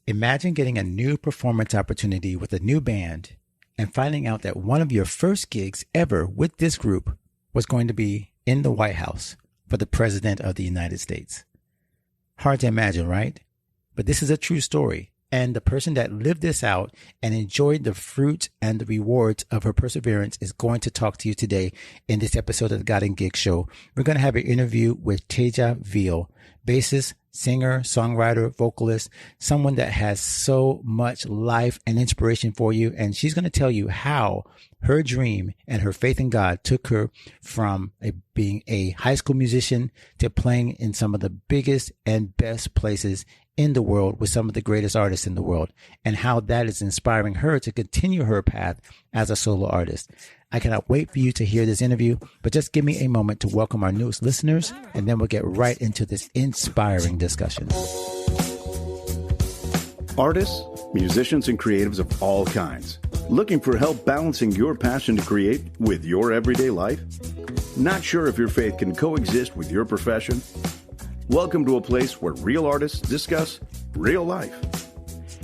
Imagine getting a new performance opportunity with a new band and finding out that one of your first gigs ever with this group was going to be in the White House for the President of the United States. Hard to imagine, right? But this is a true story. And the person that lived this out and enjoyed the fruits and the rewards of her perseverance is going to talk to you today in this episode of the God and Gig Show. We're going to have an interview with Téja Veal, bassist, singer, songwriter, vocalist, someone that has so much life and inspiration for you. And she's going to tell you how her dream and her faith in God took her from being a high school musician to playing in some of the biggest and best places in the world with some of the greatest artists in the world, and how that is inspiring her to continue her path as a solo artist. I cannot wait for you to hear this interview, but just give me a moment to welcome our newest listeners, and then we'll get right into this inspiring discussion. Artists, musicians, and creatives of all kinds. Looking for help balancing your passion to create with your everyday life? Not sure if your faith can coexist with your profession? Welcome to a place where real artists discuss real life.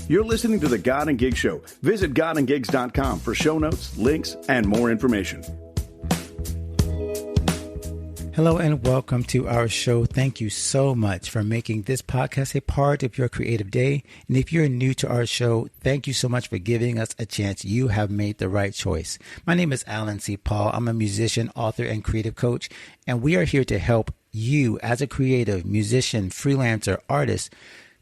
You're listening to the God and Gig Show. Visit godandgigs.com for show notes, links, and more information. Hello and welcome to our show. Thank you so much for making this podcast a part of your creative day. And if you're new to our show, thank you so much for giving us a chance. You have made the right choice. My name is Alan C. Paul. I'm a musician, author, and creative coach, and we are here to help you as a creative musician, freelancer, artist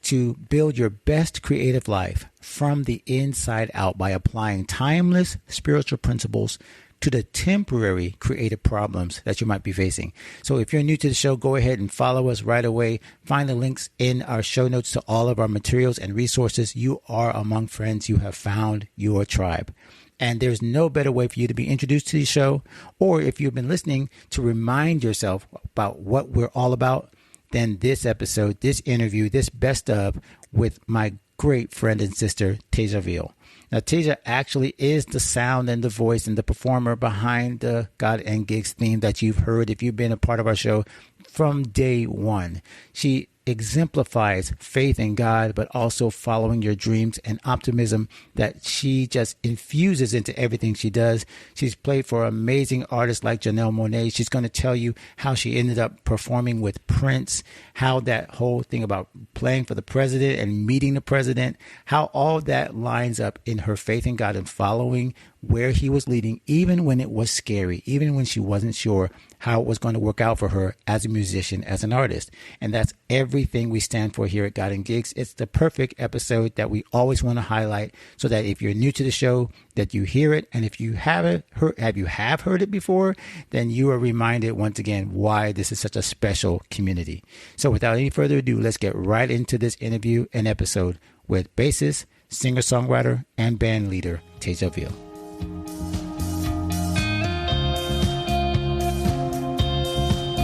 to build your best creative life from the inside out by applying timeless spiritual principles to the temporary creative problems that you might be facing. So if you're new to the show, go ahead and follow us right away. Find the links in our show notes to all of our materials and resources. You are among friends. You have found your tribe. And there's no better way for you to be introduced to the show, or if you've been listening, to remind yourself about what we're all about, than this episode, this interview, this best of with my great friend and sister, Téja Veal. Now, Teja actually is the sound and the voice and the performer behind the God and Gigs theme that you've heard if you've been a part of our show from day one. She exemplifies faith in God, but also following your dreams and optimism that she just infuses into everything she does. She's played for amazing artists like Janelle, Monae. She's going to tell you how she ended up performing with Prince, how that whole thing about playing for the president and meeting the president, how all that lines up in her faith in God and following where he was leading, even when it was scary, even when she wasn't sure how it was going to work out for her as a musician, as an artist. And that's everything we stand for here at God and Gigs. It's the perfect episode that we always want to highlight so that if you're new to the show, that you hear it. And if you haven't heard, have heard it before, then you are reminded once again why this is such a special community. So without any further ado, let's get right into this interview and episode with bassist, singer-songwriter, and band leader, Téja Veal.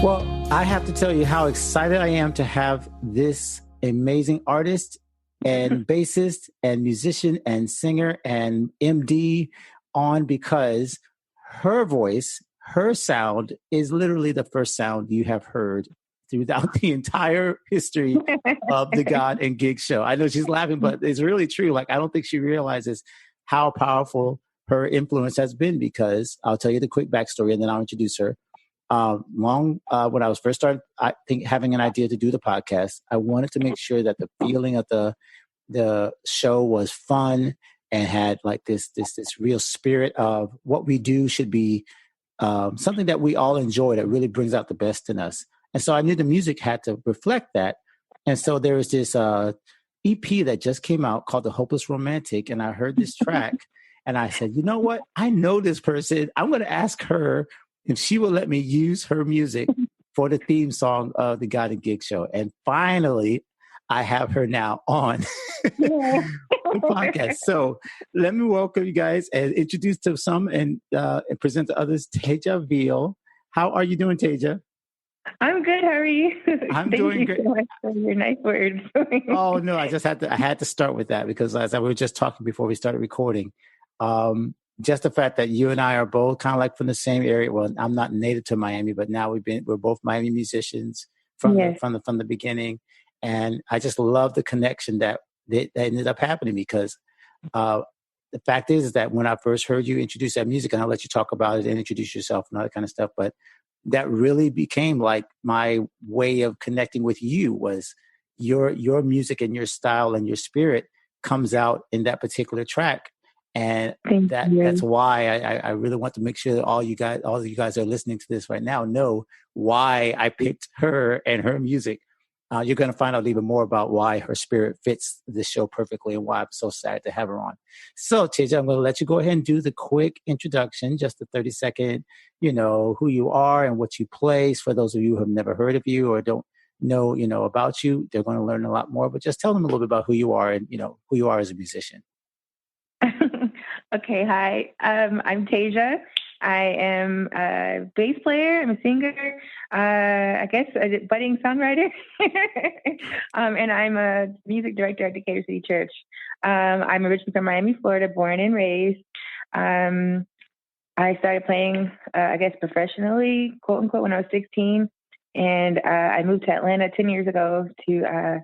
Well, I have to tell you how excited I am to have this amazing artist and bassist and musician and singer and MD on, because her voice, her sound is literally the first sound you have heard throughout the entire history of the God and Gig Show. I know she's laughing, but it's really true. Like, I don't think she realizes how powerful her influence has been, because I'll tell you the quick backstory and then I'll introduce her. When I was first started, having an idea to do the podcast, I wanted to make sure that the feeling of the show was fun and had like this real spirit of what we do should be something that we all enjoy, that really brings out the best in us. And so I knew the music had to reflect that. And so there was this EP that just came out called The Hopeless Romantic, and I heard this track, and I said, you know what? I know this person. I'm going to ask her if she will let me use her music for the theme song of the God and Gig Show. And finally, I have her now on the podcast. So let me welcome you guys and introduce to some and present to others, Téja Veal. How are you doing, Téja? I'm good. How are you? I'm doing great. Thank you so much for your nice words. Oh no, I had to start with that, because as we were just talking before we started recording, just the fact that you and I are both kind of like from the same area. Well, I'm not native to Miami, but now we're both Miami musicians from the beginning. And I just love the connection that that ended up happening because the fact is that when I first heard you introduce that music, and I'll let you talk about it and introduce yourself and all that kind of stuff, but that really became like my way of connecting with you was your music and your style and your spirit comes out in that particular track. And that's why I really want to make sure that all of you guys are listening to this right now know why I picked her and her music. You're going to find out even more about why her spirit fits this show perfectly and why I'm so sad to have her on. So, Teja, I'm going to let you go ahead and do the quick introduction, just a 30-second, who you are and what you play. For those of you who have never heard of you or don't know, about you, they're going to learn a lot more. But just tell them a little bit about who you are and, who you are as a musician. Okay, hi. I'm Teja. I am a bass player. I'm a singer. I guess a budding songwriter. And I'm a music director at Decatur City Church. I'm originally from Miami, Florida, born and raised. I started playing, professionally, quote unquote, when I was 16. And I moved to Atlanta 10 years ago to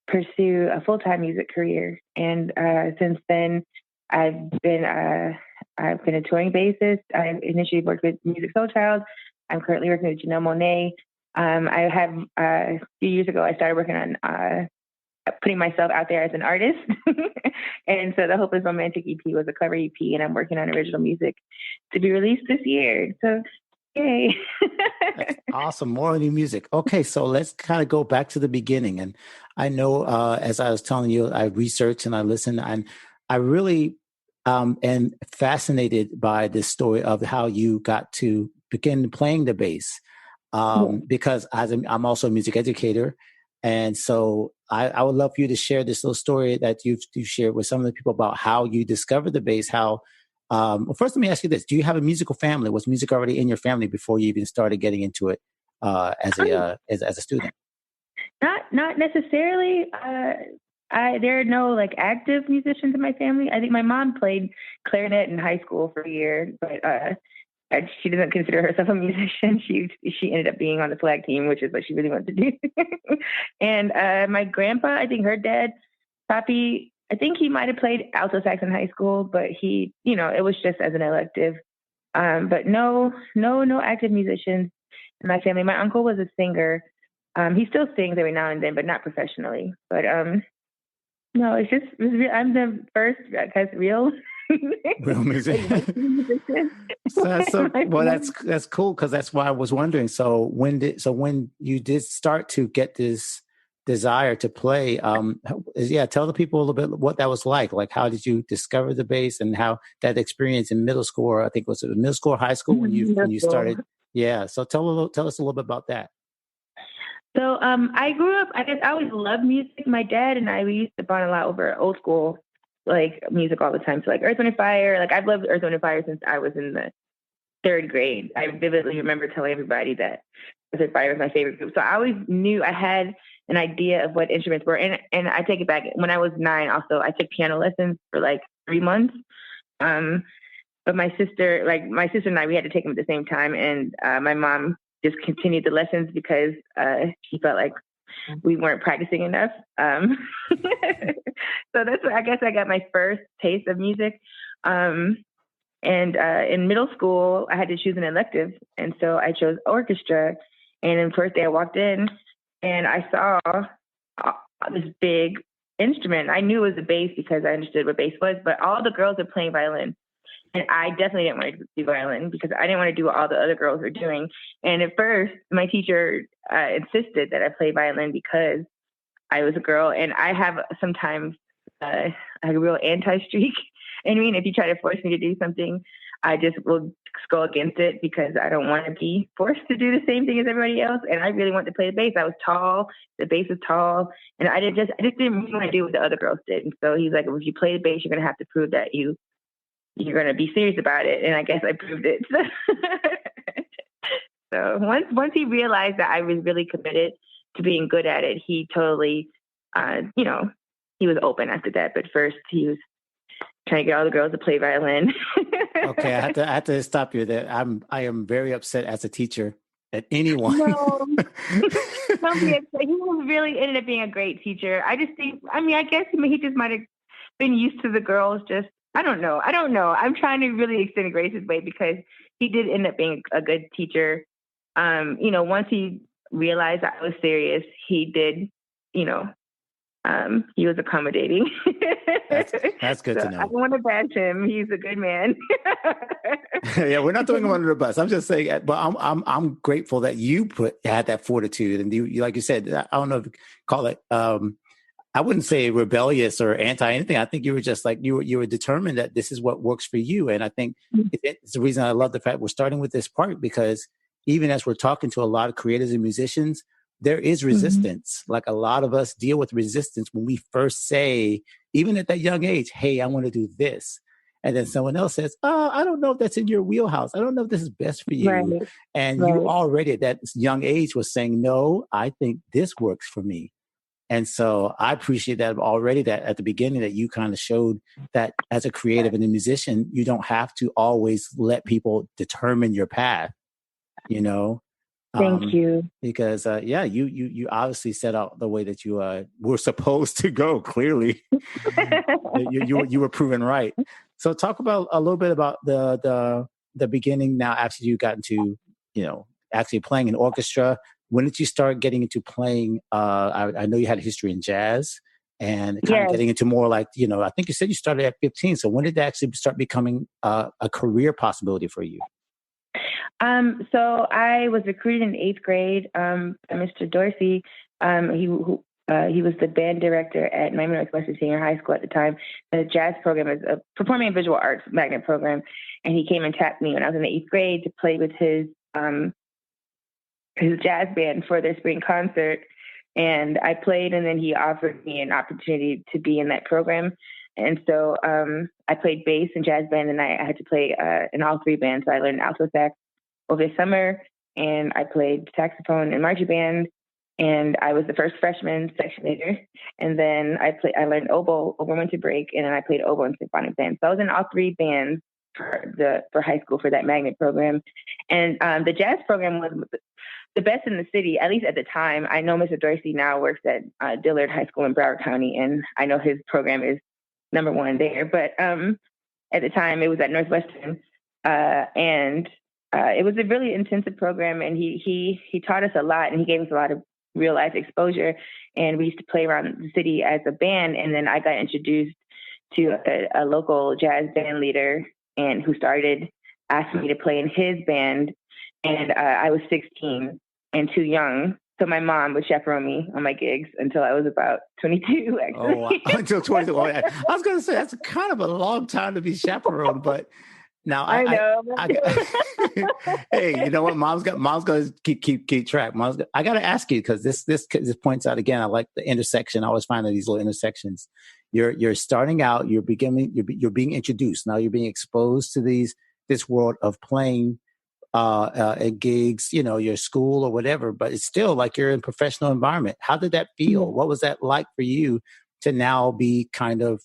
pursue a full-time music career. And since then, I've been a touring bassist. I initially worked with Musiq Soulchild. I'm currently working with Janelle Monae. I have a few years ago, I started working on putting myself out there as an artist. And so the Hopeless Romantic EP was a cover EP, and I'm working on original music to be released this year. So yay. That's awesome. More new music. Okay, so let's kind of go back to the beginning. And I know, as I was telling you, I researched and I listened, and I really am fascinated by this story of how you got to begin playing the bass. Because I'm also a music educator. And so I would love for you to share this little story that you've shared with some of the people about how you discovered the bass. Well, first, let me ask you this. Do you have a musical family? Was music already in your family before you even started getting into it as a student? Not necessarily. There are no active musicians in my family. I think my mom played clarinet in high school for a year, but she doesn't consider herself a musician. She ended up being on the flag team, which is what she really wanted to do. And my grandpa, I think her dad, Papi, I think he might have played alto sax in high school, but he, it was just as an elective. But no active musicians in my family. My uncle was a singer. He still sings every now and then, but not professionally. But no, I'm the first real musician. That's cool, because that's why I was wondering. So when you did start to get this desire to play, tell the people a little bit what that was like. Like, how did you discover the bass, and how that experience in middle school, or I think was it middle school or high school when you started? Yeah. So tell us a little bit about that. So I grew up, I guess I always loved music. My dad and we used to bond a lot over old school music all the time. So Earth, Wind & Fire, I've loved Earth, Wind & Fire since I was in the third grade. I vividly remember telling everybody that Earth, Wind & Fire was my favorite group. So I always knew I had an idea of what instruments were. And I take it back. When I was 9, also, I took piano lessons for 3 months. But my sister and I, we had to take them at the same time. And my mom just continued the lessons because she felt like we weren't practicing enough. So that's where I guess I got my first taste of music. And in middle school, I had to choose an elective. And so I chose orchestra. And then first day I walked in and I saw this big instrument. I knew it was a bass because I understood what bass was, but all the girls are playing violin. And I definitely didn't want to do violin because I didn't want to do what all the other girls were doing. And at first, my teacher insisted that I play violin because I was a girl. And I have sometimes a real anti-streak. And if you try to force me to do something, I just will go against it because I don't want to be forced to do the same thing as everybody else. And I really wanted to play the bass. I was tall. The bass was tall. And I just didn't really want to do what the other girls did. And so he's like, well, if you play the bass, you're going to have to prove that you're going to be serious about it. And I guess I proved it. So once he realized that I was really committed to being good at it, he totally, he was open after that. But first he was trying to get all the girls to play violin. Okay. I have to stop you there. I am very upset as a teacher at anyone. No, don't be upset. He was really ended up being a great teacher. I just think, I guess he just might have been used to the girls. Just, I don't know. I'm trying to really extend grace his way because he did end up being a good teacher. Once he realized I was serious, he did, he was accommodating. That's good to know. I don't want to bash him. He's a good man. Yeah, we're not throwing him under the bus. I'm just saying, but I'm grateful that you had that fortitude, and you like you said, I don't know if you call it. I wouldn't say rebellious or anti anything. I think you were just like you were determined that this is what works for you, and I think it's the reason I love the fact we're starting with this part, because even as we're talking to a lot of creators and musicians, there is resistance. Like a lot of us deal with resistance when we first say, even at that young age, hey, I want to do this. And then someone else says, oh, I don't know if that's in your wheelhouse. I don't know if this is best for you. Right. And you already at that young age was saying, no, I think this works for me. And so I appreciate that already, that at the beginning that you kind of showed that as a creative and a musician, you don't have to always let people determine your path, Thank you. Because, you obviously set out the way that you were supposed to go, clearly. you were proven right. So talk about a little bit about the beginning now after you got into, actually playing in orchestra. When did you start getting into playing? I know you had a history in jazz and kind of getting into more like, I think you said you started at 15. So when did that actually start becoming a career possibility for you? So I was recruited in 8th grade by Mr. Dorsey. He was the band director at Miami Northwestern Senior High School at the time. The jazz program is a performing and visual arts magnet program. And he came and tapped me when I was in the 8th grade to play with his jazz band for their spring concert. And I played, and then he offered me an opportunity to be in that program. And so I played bass and jazz band, and I had to play in all 3 bands. So I learned alto sax over the summer, and I played saxophone and marching band, and I was the first freshman section leader. And then I learned oboe over winter break, and then I played oboe in symphonic band. So I was in all 3 bands for high school for that magnet program. And the jazz program was the best in the city, at least at the time. I know Mr. Dorsey now works at Dillard High School in Broward County, and I know his program is number 1 there. But at the time, it was at Northwestern, and it was a really intensive program, and he taught us a lot, and he gave us a lot of real life exposure. And we used to play around the city as a band, and then I got introduced to a local jazz band leader, and who started asking me to play in his band. And I was 16 and too young, so my mom would chaperone me on my gigs until I was about 22. Actually, until 22. Well, I was going to say that's kind of a long time to be chaperoned, but. Now I know. Hey, you know what? Mom's going to keep track. I got to ask you, because this points out again. I like the intersection. I always find that these little intersections. You're starting out. You're being introduced. Now you're being exposed to this world of playing at gigs. Your school or whatever. But it's still like you're in a professional environment. How did that feel? Mm-hmm. What was that like for you to now be kind of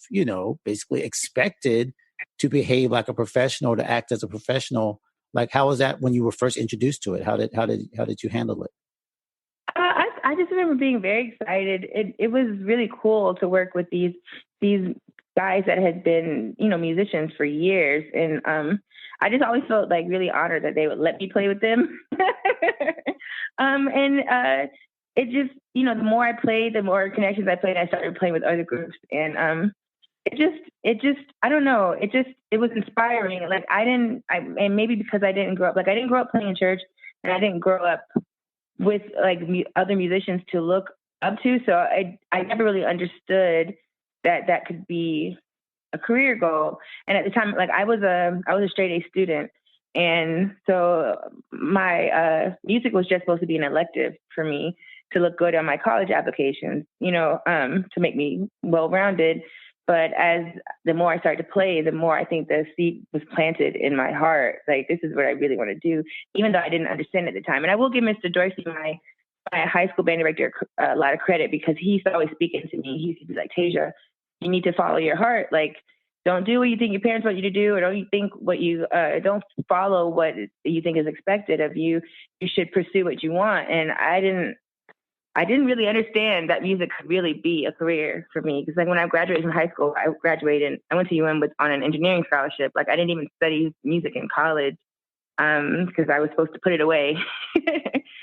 basically expected to behave like a professional, to act as a professional? Like, how was that when you were first introduced to it? How did you handle it? I just remember being very excited. It was really cool to work with these guys that had been, musicians for years. And I just always felt like really honored that they would let me play with them. It just, the more I played, the more connections I played, I started playing with other groups. And it just, I don't know. It was inspiring. Like and maybe because I didn't grow up playing in church, and I didn't grow up with like other musicians to look up to. So I never really understood that could be a career goal. And at the time, like I was a straight A student. And so my music was just supposed to be an elective for me to look good on my college applications, to make me well-rounded. But as the more I started to play, the more I think the seed was planted in my heart. Like, this is what I really want to do, even though I didn't understand at the time. And I will give Mr. Dorsey, my high school band director, a lot of credit, because he's always speaking to me. He's like, Teja, you need to follow your heart. Like, don't do what you think your parents want you to do, or don't follow what you think is expected of you. You should pursue what you want. And I didn't really understand that music could really be a career for me. Because like when I graduated from high school, I went to UM on an engineering scholarship. Like I didn't even study music in college because I was supposed to put it away.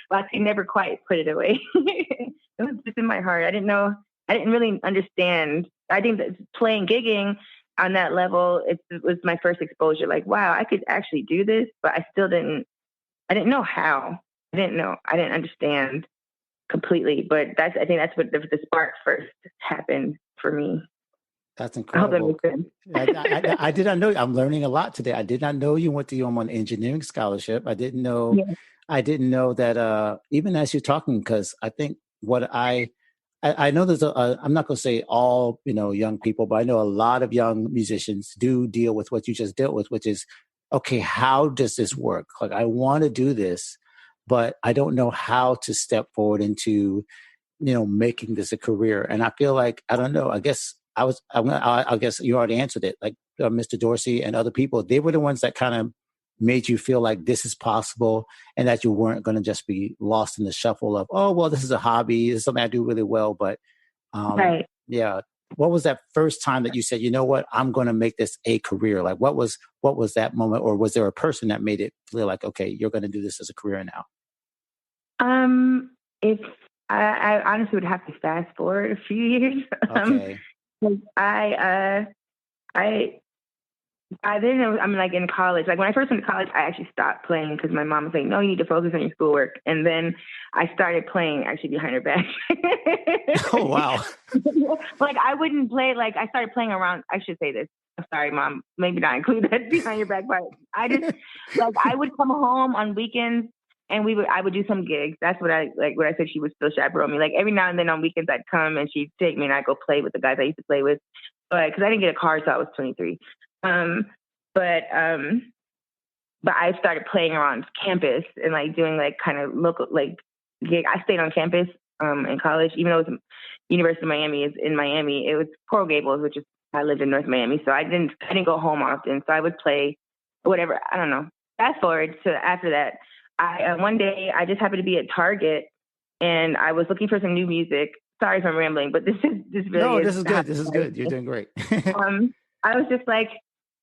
Well, I never quite put it away. It was just in my heart. I didn't really understand. I think that gigging on that level, it was my first exposure. Like, wow, I could actually do this, but I didn't know how. I didn't understand completely, but I think that's what the spark first happened for me. That's incredible. I hope that makes sense. I did not know. I'm learning a lot today. I did not know you went to UM on an engineering scholarship. I didn't know. Yeah. I didn't know that. Even as you're talking, because I think what I know there's I'm not going to say all young people, but I know a lot of young musicians do deal with what you just dealt with, which is, okay, how does this work? Like I want to do this, but I don't know how to step forward into making this a career. And I feel like I don't know. I guess I guess you already answered it. Like Mr. Dorsey and other people, they were the ones that kind of made you feel like this is possible and that you weren't going to just be lost in the shuffle of, oh, well, this is a hobby. This is something I do really well. But right. Yeah. What was that first time that you said, you know what, I'm going to make this a career? Like what was that moment? Or was there a person that made it feel like, okay, you're going to do this as a career now? If I honestly would have to fast forward a few years. Okay. I didn't know. I'm like in college. Like when I first went to college, I actually stopped playing because my mom was like, "No, you need to focus on your schoolwork." And then I started playing actually behind her back. Oh wow! Like I wouldn't play. Like I started playing around. I should say this. I'm sorry, Mom. Maybe not include that behind your back part. I just like I would come home on weekends and I would do some gigs. That's what I said. She would still chaperone me. Like every now and then on weekends I'd come and she'd take me and I'd go play with the guys I used to play with. But because I didn't get a car till I was 23. But I started playing around campus and like doing like kind of local like gig. I stayed on campus in college, even though it was University of Miami is in Miami. It was Coral Gables, which is I lived in North Miami, so I didn't go home often. So I would play whatever. I don't know. Fast forward to after that, one day I just happened to be at Target and I was looking for some new music. Sorry if I'm rambling, but this is good. This is good. You're doing great. I was just like,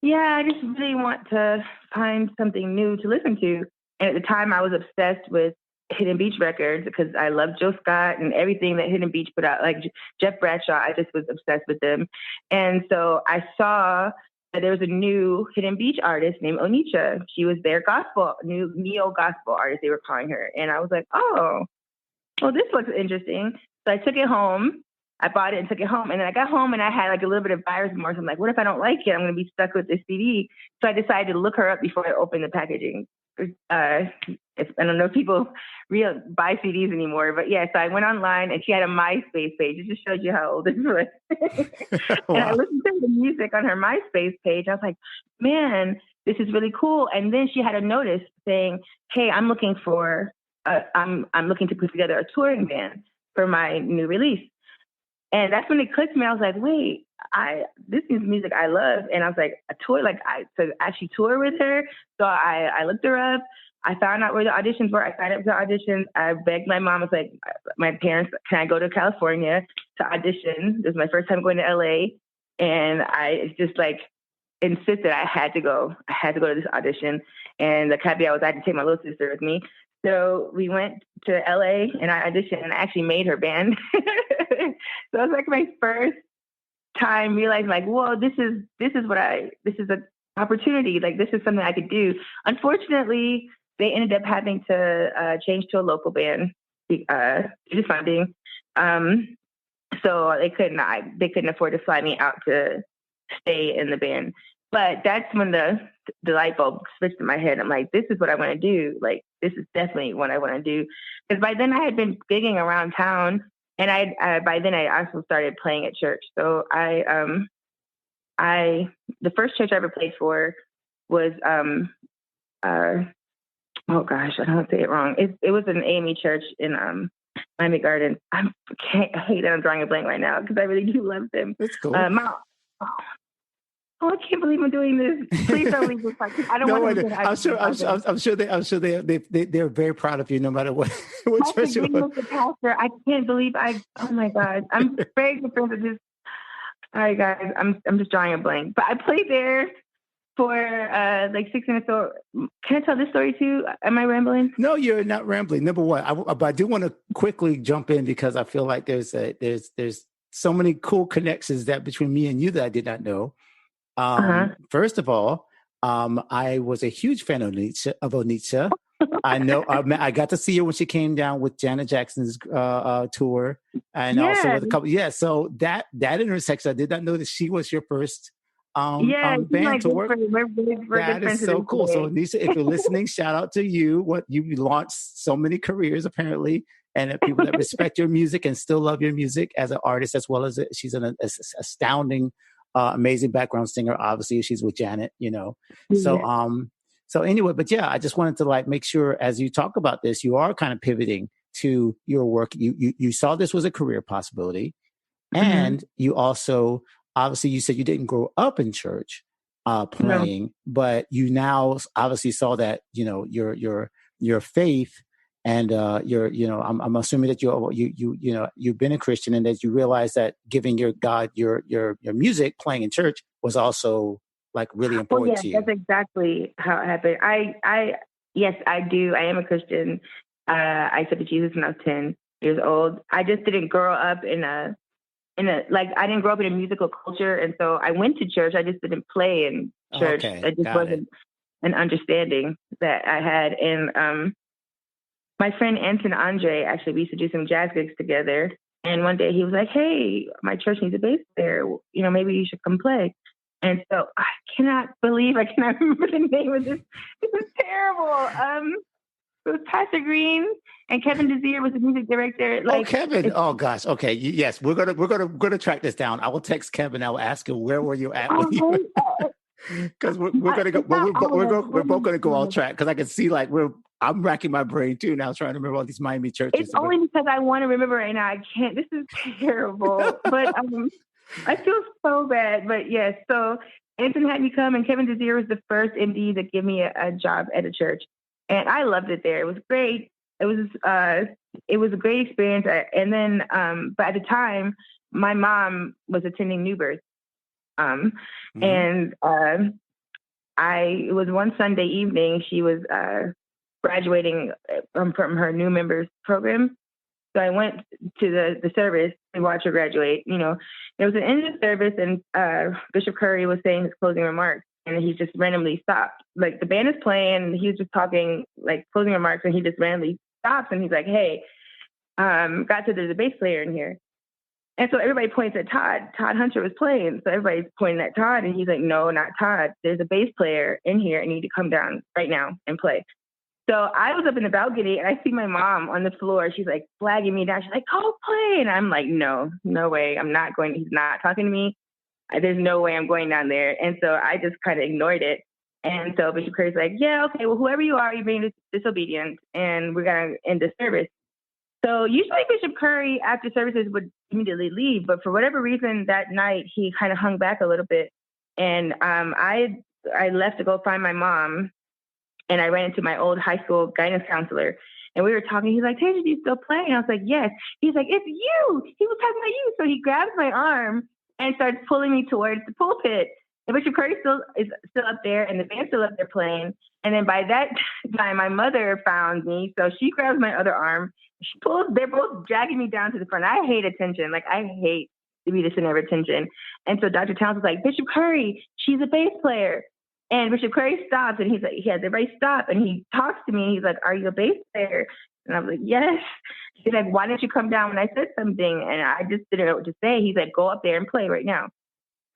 yeah, I just really want to find something new to listen to. And at the time I was obsessed with Hidden Beach records because I loved Joe Scott and everything that Hidden Beach put out, like Jeff Bradshaw. I just was obsessed with them. And so I saw that there was a new Hidden Beach artist named Onitsha. She was their new neo-gospel artist, they were calling her. And I was like, oh, well, this looks interesting. So I took it home. I bought it and took it home. And then I got home and I had like a little bit of buyer's remorse. I'm like, what if I don't like it? I'm going to be stuck with this CD. So I decided to look her up before I opened the packaging. I don't know if people buy CDs anymore, but yeah, so I went online and she had a MySpace page. It just shows you how old this was. Wow. And I listened to the music on her MySpace page. I was like, man, this is really cool. And then she had a notice saying, hey, I'm looking to put together a touring band for my new release. And that's when it clicked to me. I was like, wait, this is music I love. And I was like, a tour, to actually tour with her. So I looked her up. I found out where the auditions were. I signed up for auditions. I begged my mom. I was like, my parents, can I go to California to audition? This was my first time going to LA. And I just like insisted I had to go. I had to go to this audition. And the caveat was I had to take my little sister with me. So we went to LA and I auditioned and I actually made her band. So it was like my first time realizing like, whoa, this is an opportunity. Like this is something I could do. Unfortunately, they ended up having to change to a local band due to funding. So they couldn't afford to fly me out to stay in the band. But that's when the light bulb switched in my head. I'm like, this is what I want to do. Like, this is definitely what I want to do. Because by then I had been gigging around town, and by then I also started playing at church. So the first church I ever played for was oh gosh, I don't want to say it wrong. It was an AME church in Miami Gardens. I hate that I'm drawing a blank right now because I really do love them. That's cool. oh, I can't believe I'm doing this. Please don't leave this podcast. I don't No, want to. I'm sure they're very proud of you, no matter what church you with the pastor. I can't believe oh my God. I'm very good friends with this. All right, guys, I'm just drawing a blank. But I played there for like 6 minutes. So can I tell this story too? Am I rambling? No, you're not rambling. Number one, but I do want to quickly jump in because I feel like there's so many cool connections that between me and you that I did not know. First of all, I was a huge fan of Onitsha. I know I got to see her when she came down with Janet Jackson's tour, and also with a couple. Yeah, so that intersection, I did not know that she was your first band to work. That is so cool. So Nisha, if you're listening, shout out to you. What you launched so many careers apparently, and people that respect your music and still love your music as an artist, as well as she's an astounding, amazing background singer. Obviously, she's with Janet, you know. Yeah. So anyway, but yeah, I just wanted to like make sure as you talk about this, you are kind of pivoting to your work. You saw this was a career possibility, and you also. Obviously, you said you didn't grow up in church playing, but you now obviously saw that, you know, your faith and I'm assuming that you've been a Christian and that you realize that giving your God your music playing in church was also like really important to you. That's exactly how it happened. Yes, I do. I am a Christian. I accepted Jesus when I was 10 years old. I just didn't grow up I didn't grow up in a musical culture. And so I went to church. I just didn't play in church. It just wasn't an understanding that I had. And my friend Anton Andre, actually, we used to do some jazz gigs together. And one day he was like, hey, my church needs a bass player. You know, maybe you should come play. And so I cannot remember the name of this. This is terrible. It was Pastor Green and Kevin Desir was the music director. Kevin! Oh gosh. Okay. Yes, we're gonna track this down. I will text Kevin. I will ask him where were you at because we're gonna go. We're both gonna go off track because I can see I'm racking my brain too now trying to remember all these Miami churches. It's only because I want to remember right now. I can't. This is terrible. But I feel so bad. But yes. So Anton had me come, and Kevin Desir was the first MD that gave me a job at a church. And I loved it there. It was great. It was a great experience. And then, but at the time, my mom was attending New Birth. And it was one Sunday evening. She was graduating from her new members program. So I went to the service to watch her graduate. You know, it was an end of the service, and Bishop Curry was saying his closing remarks. And he just randomly stopped. Like the band is playing, and he was just talking like closing remarks, and he just randomly stops and he's like, "Hey, got to there's a bass player in here." And so everybody points at Todd. Todd Hunter was playing, so everybody's pointing at Todd, and he's like, "No, not Todd. There's a bass player in here. I need to come down right now and play." So I was up in the balcony, and I see my mom on the floor. She's like flagging me down. She's like, "Go play!" And I'm like, "No way. I'm not going. He's not talking to me. There's no way I'm going down there." And so I just kind of ignored it. And so Bishop Curry's like, "Yeah, okay, well, whoever you are, you're being disobedient, and we're going to end the service." So usually Bishop Curry, after services, would immediately leave. But for whatever reason, that night, he kind of hung back a little bit. And I left to go find my mom. And I ran into my old high school guidance counselor. And we were talking. He's like, "Teja, do you still play?" And I was like, "Yes." He's like, "It's you." He was talking about you. So he grabs my arm and starts pulling me towards the pulpit. And Bishop Curry is still up there, and the band's still up there playing. And then by that time, my mother found me, so she grabs my other arm. She pulls. They're both dragging me down to the front. I hate attention. Like, I hate to be the center of attention. And so Dr. Towns was like, "Bishop Curry, she's a bass player." And Bishop Curry stops, and he's like, he has everybody stop, and he talks to me. And he's like, "Are you a bass player?" And I was like, "Yes." He's like, "Why didn't you come down when I said something?" And I just didn't know what to say. He's like, "Go up there and play right now."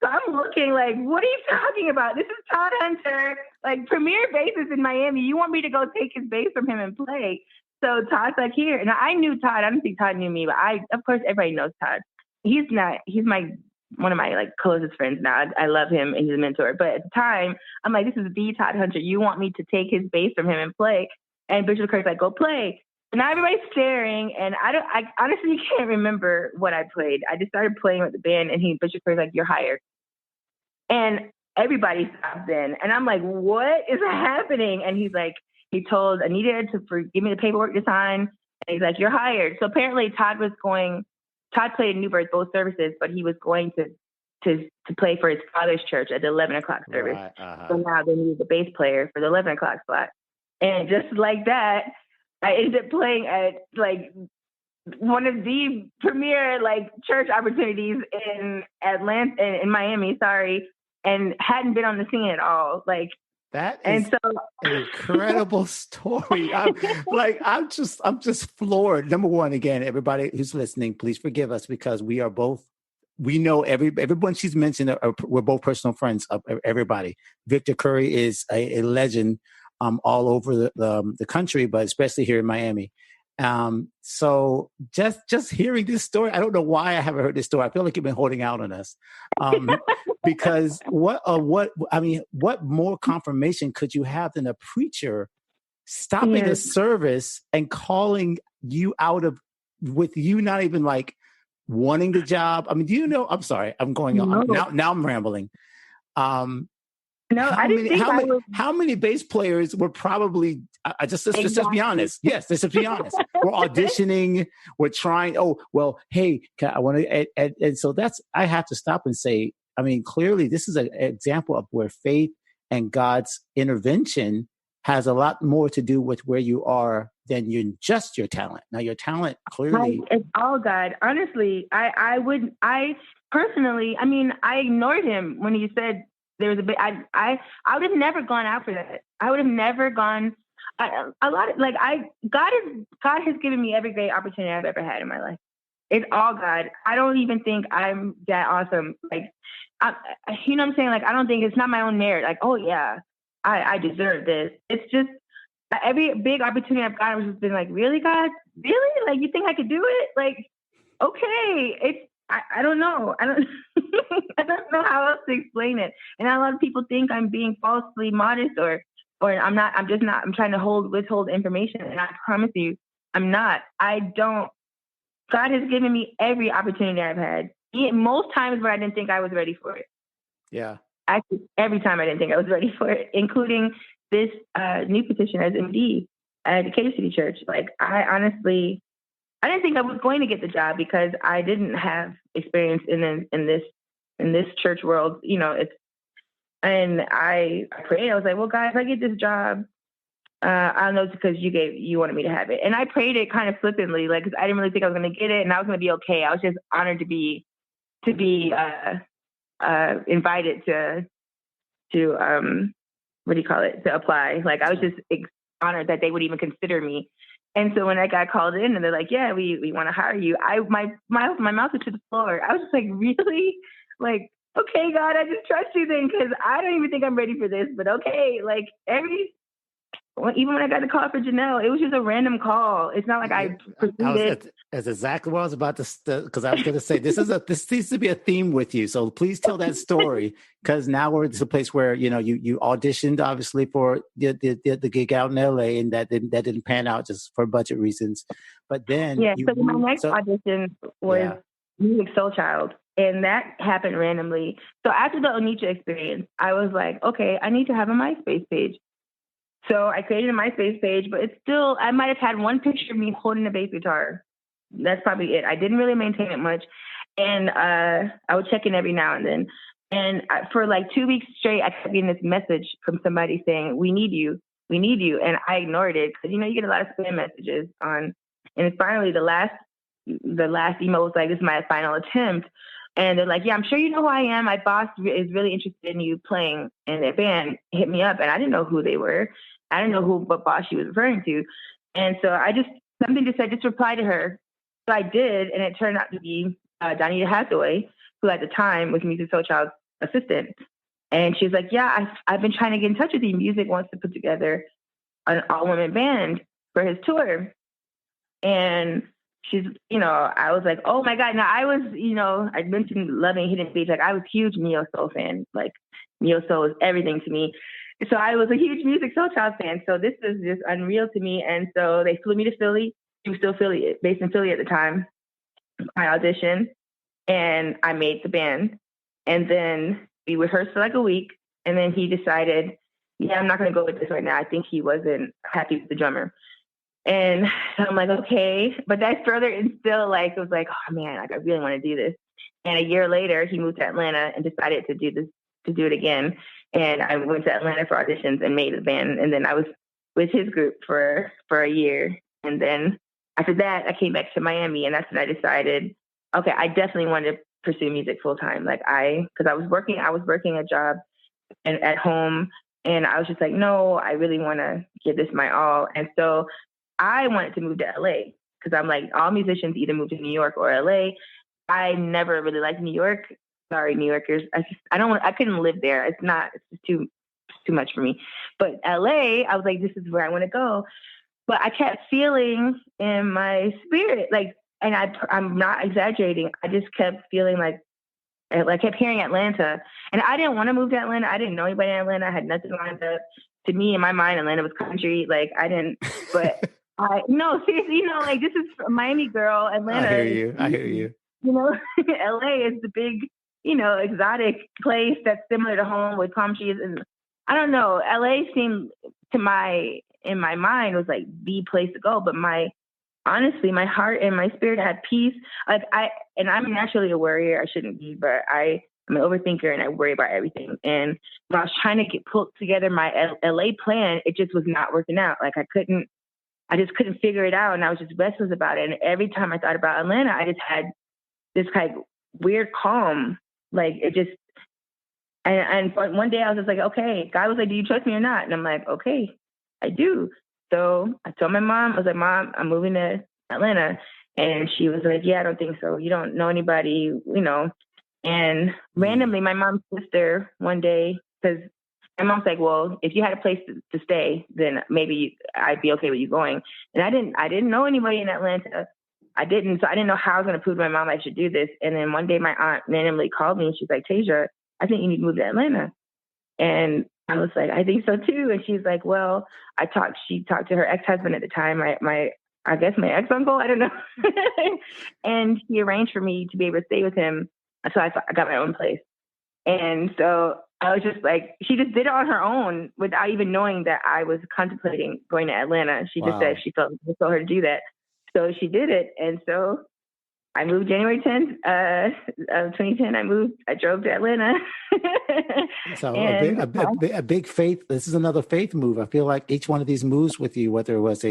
So I'm looking like, what are you talking about? This is Todd Hunter, like premier bassist in Miami. You want me to go take his bass from him and play? So Todd's like, "Here." And I knew Todd. I don't think Todd knew me, but of course, everybody knows Todd. He's one of my like closest friends now. I love him, and he's a mentor. But at the time, I'm like, this is the Todd Hunter. You want me to take his bass from him and play? And Bishop Curry's like, "Go play." And now everybody's staring, and I honestly can't remember what I played. I just started playing with the band, and Bishop Curry's like, "You're hired." And everybody stopped in. And I'm like, what is happening? And he's like, he told Anita to give me the paperwork to sign. And he's like, you're hired. So apparently Todd played in New Birth both services, but he was going to play for his father's church at the 11 o'clock service. Right, uh-huh. So now they needed the bass player for the 11 o'clock slot. And just like that, I ended up playing at like one of the premier like church opportunities in Atlanta, in Miami, and hadn't been on the scene at all. Like, that is an incredible story. I'm just floored. Number one, again, everybody who's listening, please forgive us because we know everyone she's mentioned. We're both personal friends of everybody. Victor Curry is a legend all over the country, but especially here in Miami. So just hearing this story, I don't know why I haven't heard this story. I feel like you've been holding out on us. Because what more confirmation could you have than a preacher stopping a service and calling you out of, with you not even like wanting the job? I mean, do you know, I'm sorry, I'm going on. Now I'm rambling. No, I didn't think how many bass players were probably, let's just be honest. Yes, let's just be honest. We're auditioning, we're trying, hey, I want to, and so I have to stop and say, I mean, clearly this is an example of where faith and God's intervention has a lot more to do with where you are than just your talent. Now, your talent clearly... It's all God. Honestly, I personally, I mean, I ignored him when he said there was a bit, I would have never gone out for that. I would have never gone, God has given me every great opportunity I've ever had in my life. It's all God. I don't even think I'm that awesome. Like, you know what I'm saying? Like, I don't think it's not my own merit. Like, oh yeah, I deserve this. It's just every big opportunity I've gotten has just been like, really, God? Really? Like, you think I could do it? Like, okay. I don't know. I don't know how else to explain it. And a lot of people think I'm being falsely modest or I'm not, I'm just not, I'm trying to withhold information. And I promise you, I'm not. God has given me every opportunity I've had. Most times where I didn't think I was ready for it. Yeah. Actually, every time I didn't think I was ready for it, including this new position as MD at the Katy City Church. Like, I didn't think I was going to get the job because I didn't have experience in this church world. You know, and I prayed. I was like, well, God, if I get this job, I don't know, it's because you wanted me to have it. And I prayed it kind of flippantly, like, cause I didn't really think I was going to get it and I was going to be okay. I was just honored to be invited to what do you call it? To apply. Like, I was just honored that they would even consider me. And so when I got called in and they're like, yeah, we want to hire you. My mouth was to the floor. I was just like, really? Like, okay, God, I just trust you then. Cause I don't even think I'm ready for this, but okay. Like even when I got the call for Janelle, it was just a random call. It's not like I pursued it. That's exactly what I was about to, because I was going to say, this seems to be a theme with you. So please tell that story, because now we're at a place where, you know, you auditioned obviously for the gig out in LA, and that didn't pan out just for budget reasons. But then so my next audition was Musiq Soulchild, and that happened randomly. So after the Onitsha experience, I was like, okay, I need to have a MySpace page. So I created a MySpace page, but it's still, I might have had one picture of me holding a bass guitar. That's probably it. I didn't really maintain it much. And I would check in every now and then. And for like 2 weeks straight, I kept getting this message from somebody saying, we need you. We need you. And I ignored it because, you know, you get a lot of spam messages on. And finally, the last email was like, this is my final attempt. And they're like, yeah, I'm sure you know who I am. My boss is really interested in you playing in their band. Hit me up. And I didn't know who they were. I didn't know what boss she was referring to. And so something just said, just reply to her. So I did. And it turned out to be Donita Hathaway, who at the time was Musiq Soulchild's assistant. And she was like, yeah, I've been trying to get in touch with you. Musiq wants to put together an all-woman band for his tour. And she's, you know, I was like, oh my God. Now I was, you know, I mentioned loving Hidden Beach. Like, I was a huge Neo Soul fan. Like, Neo Soul is everything to me. So I was a huge Musiq Soulchild fan. So this was just unreal to me. And so they flew me to Philly. She was still based in Philly at the time. I auditioned and I made the band. And then we rehearsed for like a week. And then he decided, yeah, I'm not going to go with this right now. I think he wasn't happy with the drummer. And I'm like, okay. But that further instilled, like, it was like, oh man, like, I really want to do this. And a year later, he moved to Atlanta and decided to do it again. And I went to Atlanta for auditions and made the band. And then I was with his group for a year. And then after that, I came back to Miami, and that's when I decided, okay, I definitely wanted to pursue music full time. Like because I was working a job and at home, and I was just like, no, I really want to give this my all. And so I wanted to move to LA, because I'm like, all musicians either move to New York or LA. I never really liked New York. Sorry, New Yorkers. I couldn't live there. It's just too much for me. But LA, I was like, this is where I want to go. But I kept feeling in my spirit, like, and I'm not exaggerating, I just kept feeling like I kept hearing Atlanta. And I didn't want to move to Atlanta. I didn't know anybody in Atlanta. I had nothing lined up. To me, in my mind, Atlanta was country. Like, I didn't, but no, seriously, like, this is a Miami girl. Atlanta. I hear you. LA is the big, exotic place that's similar to home with palm trees. And I don't know, LA seemed in my mind was like the place to go. But honestly, my heart and my spirit had peace. Like I'm naturally a worrier. I shouldn't be, but I'm an overthinker and I worry about everything. And when I was trying to pull together my LA plan, it just was not working out. Like I just couldn't figure it out. And I was just restless about it. And every time I thought about Atlanta, I just had this kind of weird calm. Like it just, and one day I was just like, okay, God was like, do you trust me or not? And I'm like, okay, I do. So I told my mom, I was like, Mom, I'm moving to Atlanta. And she was like, yeah, I don't think so. You don't know anybody, And randomly, my mom's sister one day, because my mom's like, well, if you had a place to stay, then maybe I'd be okay with you going. And I didn't know anybody in Atlanta. So I didn't know how I was going to prove to my mom I should do this. And then one day my aunt randomly called me and she's like, Teja, I think you need to move to Atlanta. And I was like, I think so too. And she's like, well, she talked to her ex-husband at the time, I guess my ex-uncle, I don't know. And he arranged for me to be able to stay with him. So I got my own place. And so I was just like, she just did it on her own without even knowing that I was contemplating going to Atlanta. She just said she felt her to do that. So she did it. And so I moved January 10th, 2010. I drove to Atlanta. So a big faith. This is another faith move. I feel like each one of these moves with you, whether it was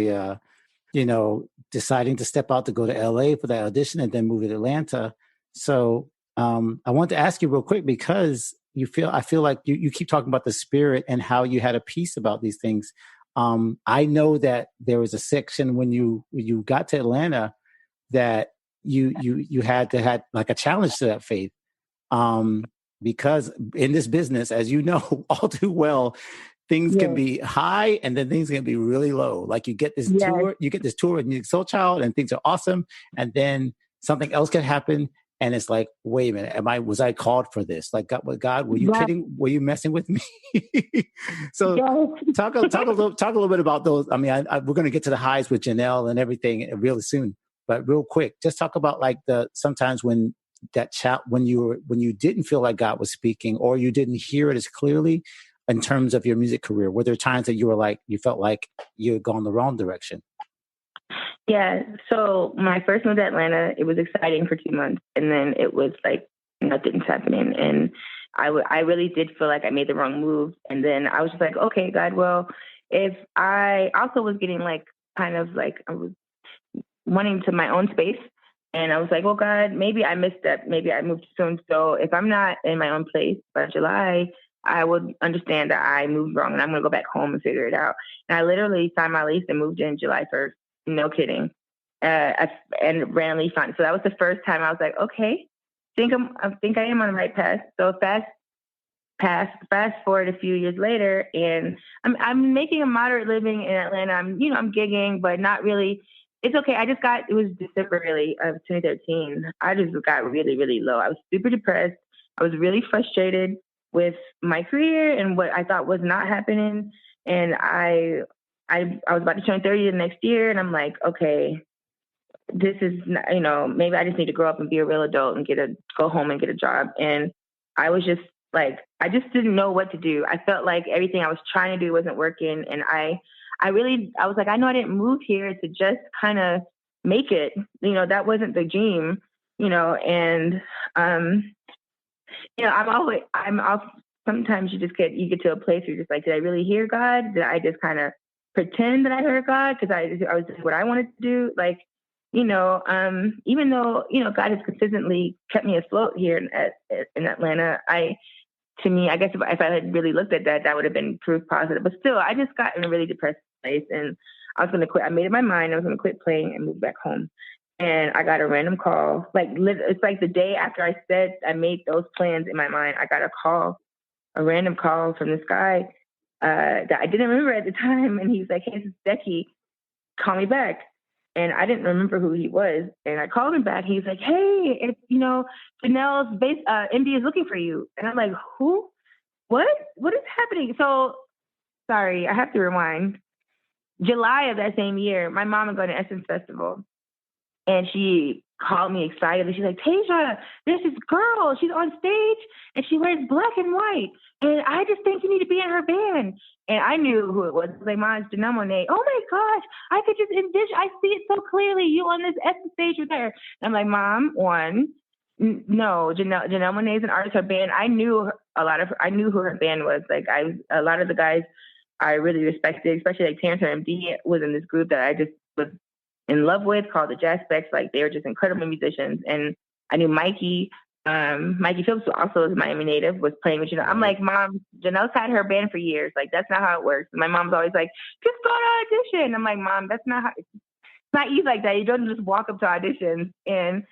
deciding to step out to go to LA for that audition and then move to Atlanta. So I want to ask you real quick, because I feel like you keep talking about the spirit and how you had a peace about these things. I know that there was a section when you got to Atlanta that you had like a challenge to that faith. Because in this business, as you know all too well, things can be high and then things can be really low. Like you get this tour with Musiq Soulchild and things are awesome. And then something else can happen. And it's like, wait a minute, was I called for this? Like, God, were you kidding? Were you messing with me? So talk a little bit about those. I mean, we're going to get to the highs with Janelle and everything really soon, but real quick, just talk about like sometimes when when you didn't feel like God was speaking or you didn't hear it as clearly in terms of your music career. Were there times that you felt like you had gone the wrong direction? Yeah. So when I first moved to Atlanta, it was exciting for 2 months. And then it was like nothing's happening. And I really did feel like I made the wrong move. And then I was just like, okay, God, well, if I also was getting like kind of like I was wanting to my own space. And I was like, well, God, maybe I missed that. Maybe I moved too soon. So if I'm not in my own place by July, I would understand that I moved wrong and I'm going to go back home and figure it out. And I literally signed my lease and moved in July 1st. No kidding. And randomly found it. So that was the first time I was like, okay, I think I am on the right path. So fast forward a few years later, and I'm making a moderate living in Atlanta. I'm gigging, but not really. It's okay. It was December really of 2013. I just got really, really low. I was super depressed. I was really frustrated with my career and what I thought was not happening. And I was about to turn 30 the next year, and I'm like, okay, this is not, maybe I just need to grow up and be a real adult and go home and get a job. And I was just Like, I just didn't know what to do. I felt like everything I was trying to do wasn't working. And I was like, I know I didn't move here to just kind of make it, you know, that wasn't the dream, you know, and, you know, sometimes you get to a place where you're just like, did I really hear God? Did I just kind of pretend that I heard God? Cause I was doing what I wanted to do. Like, you know, even though, you know, God has consistently kept me afloat here in Atlanta, to me, I guess if I had really looked at that, that would have been proof positive. But still, I just got in a really depressed place, and I was going to quit. I made up my mind I was going to quit playing and move back home. And I got a random call. Like, it's like the day after I said I made those plans in my mind, I got a random call from this guy that I didn't remember at the time. And he's like, hey, this is Becky. Call me back. And I didn't remember who he was. And I called him back. He's like, hey, it's, you know, Janelle's MD is looking for you. And I'm like, who? What is happening? So, sorry, I have to rewind. July of that same year, my mom was going to Essence Festival. And she called me excited. And she's like, Teja, there's this girl. She's on stage and she wears black and white. And I just think you need to be in her band. And I knew who it was. I was like, Mom, it's Janelle Monae. Oh my gosh, I could just envision. I see it so clearly. You on this Essence stage with her. And I'm like, Mom, no, Janelle Monae is an artist. Her band, I knew who her band was. Like, a lot of the guys I really respected, especially like Terrence, her MD, was in this group that I just was in love with, called the Jazz Specs. Like, they were just incredible musicians. And I knew Mikey Phillips, who also is a Miami native, was playing with Janelle. I'm like, Mom, Janelle's had her band for years. Like, that's not how it works. And my mom's always like, just go to audition. I'm like, Mom, that's not how, it's not easy like that. You don't just walk up to auditions. And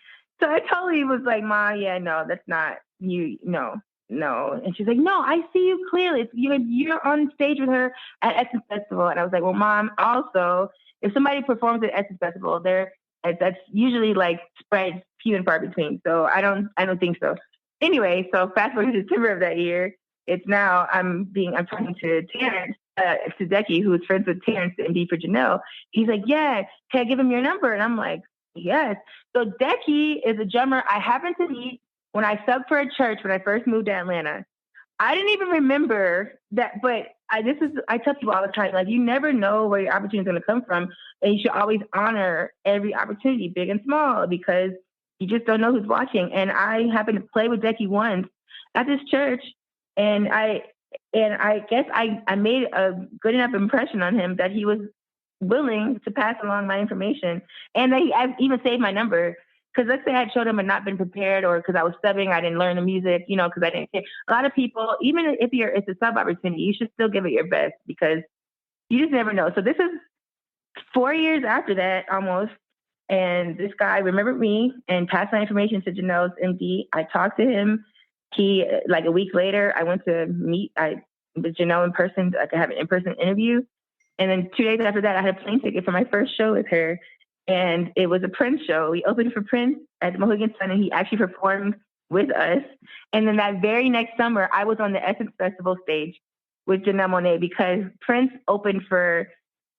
so I totally was like, Mom, yeah, no, that's not you. No. And she's like, no, I see you clearly. You're on stage with her at Essence Festival. And I was like, well, Mom, also, if somebody performs at Essence Festival, that's usually like spread few and far between. So I don't think so. Anyway, so fast forward to September of that year, it's now I'm talking to Terrence, to Decky, who is friends with Terrence, the MD for Janelle. He's like, yeah, can I give him your number? And I'm like, yes. So Decky is a drummer I happened to meet when I subbed for a church when I first moved to Atlanta. I didn't even remember that, but I tell people all the time, like, you never know where your opportunity is going to come from. And you should always honor every opportunity, big and small, because you just don't know who's watching. And I happened to play with Decky once at this church. And I guess I made a good enough impression on him that he was willing to pass along my information. And I even saved my number. Because let's say I had showed him and not been prepared, or because I was subbing, I didn't learn the music, you know, because I didn't care. A lot of people, even if it's a sub opportunity, you should still give it your best, because you just never know. So this is 4 years after that, almost. And this guy remembered me and passed my information to Janelle's MD. I talked to him. He, like a week later, I went to meet with Janelle in person. I could have an in-person interview. And then 2 days after that, I had a plane ticket for my first show with her. And it was a Prince show. We opened for Prince at the Mohegan Sun, and he actually performed with us. And then that very next summer, I was on the Essence Festival stage with Janelle Monae, because Prince was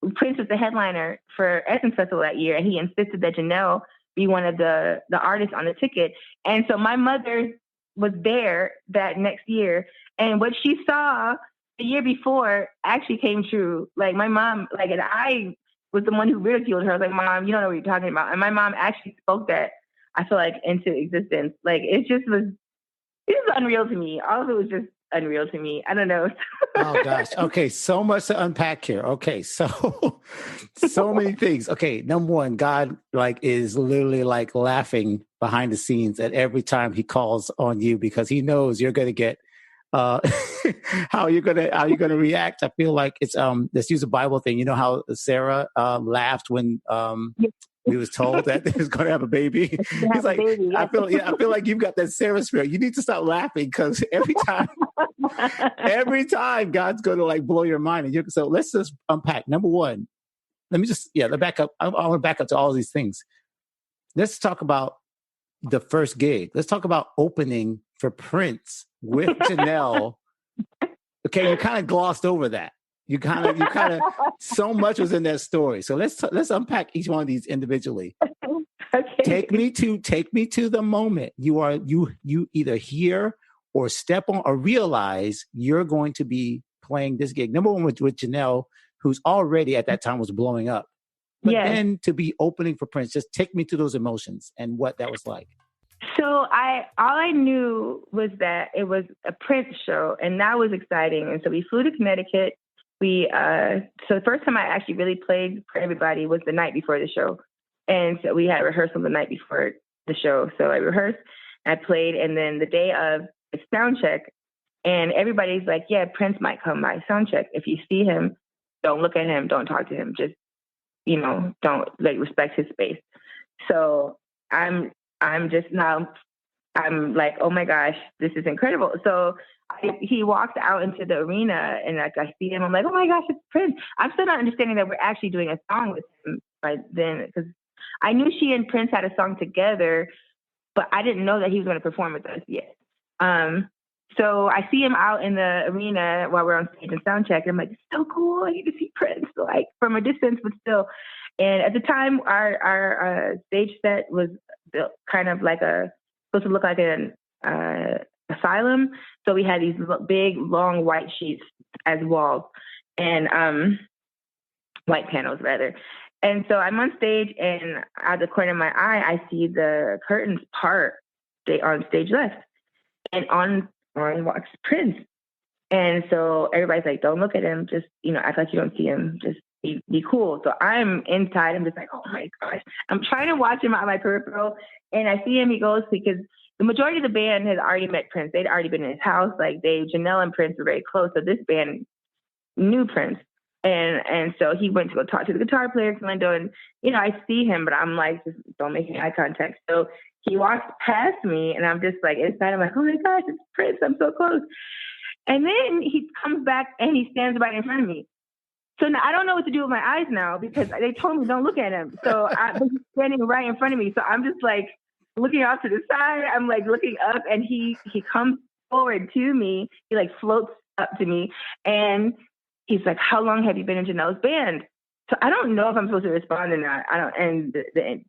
the headliner for Essence Festival that year, and he insisted that Janelle be one of the artists on the ticket. And so my mother was there that next year, and what she saw the year before actually came true. Like, my mom, like, and I was the one who ridiculed her. I was like, Mom, you don't know what you're talking about. And my mom actually spoke that, I feel like, into existence. Like, it was unreal to me. All of it was just unreal to me. I don't know. Oh gosh. Okay. So much to unpack here. Okay. So many things. Okay. Number one, God is literally laughing behind the scenes at every time he calls on you, because he knows you're going to get how you're gonna react. I feel like it's let's use a Bible thing. You know how Sarah laughed when he was told that he was gonna have a baby. He's like, baby. I feel like you've got that Sarah spirit. You need to stop laughing, because every time God's gonna blow your mind. And so let's just unpack. Number one, let's back up. I want to back up to all these things. Let's talk about the first gig. Let's talk about opening for Prince with Janelle. Okay, you kind of glossed over that. You kind of so much was in that story. So let's unpack each one of these individually. Okay. Take me to the moment you either hear or step on or realize you're going to be playing this gig? Number one with Janelle, who's already at that time was blowing up. But then to be opening for Prince, just take me through those emotions and what that was like. So all I knew was that it was a Prince show, and that was exciting. And so we flew to Connecticut. So the first time I actually really played for everybody was the night before the show. And so we had rehearsal the night before the show. So I rehearsed, I played, and then the day of the sound check, and everybody's like, yeah, Prince might come by sound check. If you see him, don't look at him, don't talk to him. Just, don't respect his space. So I'm like, oh my gosh, this is incredible. So he walks out into the arena, and I see him. I'm like, oh my gosh, it's Prince. I'm still not understanding that we're actually doing a song with him by then, because I knew she and Prince had a song together, but I didn't know that he was going to perform with us yet. So I see him out in the arena while we're on stage and sound check. And I'm like, it's so cool. I get to see Prince, like from a distance, but still. And at the time, our stage set was built kind of like supposed to look like an asylum. So we had these big, long white sheets as walls, and white panels rather. And so I'm on stage, and out the corner of my eye, I see the curtains part on stage left, and on walks Prince. And so everybody's like, don't look at him, just act like you don't see him, just be cool. So I'm inside, I'm just like, oh my gosh, I'm trying to watch him on my peripheral, and I see him. He goes, because the majority of the band had already met Prince. They'd already been in his house. Like Janelle and Prince were very close, so this band knew Prince. And so he went to go talk to the guitar player, Glendo, and I see him, but I'm like, just don't make any eye contact. So he walks past me, and I'm just like inside, I'm like, oh my gosh, it's Prince, I'm so close. And then he comes back, and he stands right in front of me. So now I don't know what to do with my eyes now, because they told me don't look at him. So he's standing right in front of me. So I'm just like looking off to the side. I'm like looking up, and he comes forward to me. He like floats up to me, and he's like, how long have you been in Janelle's band? So I don't know if I'm supposed to respond or not. I don't. And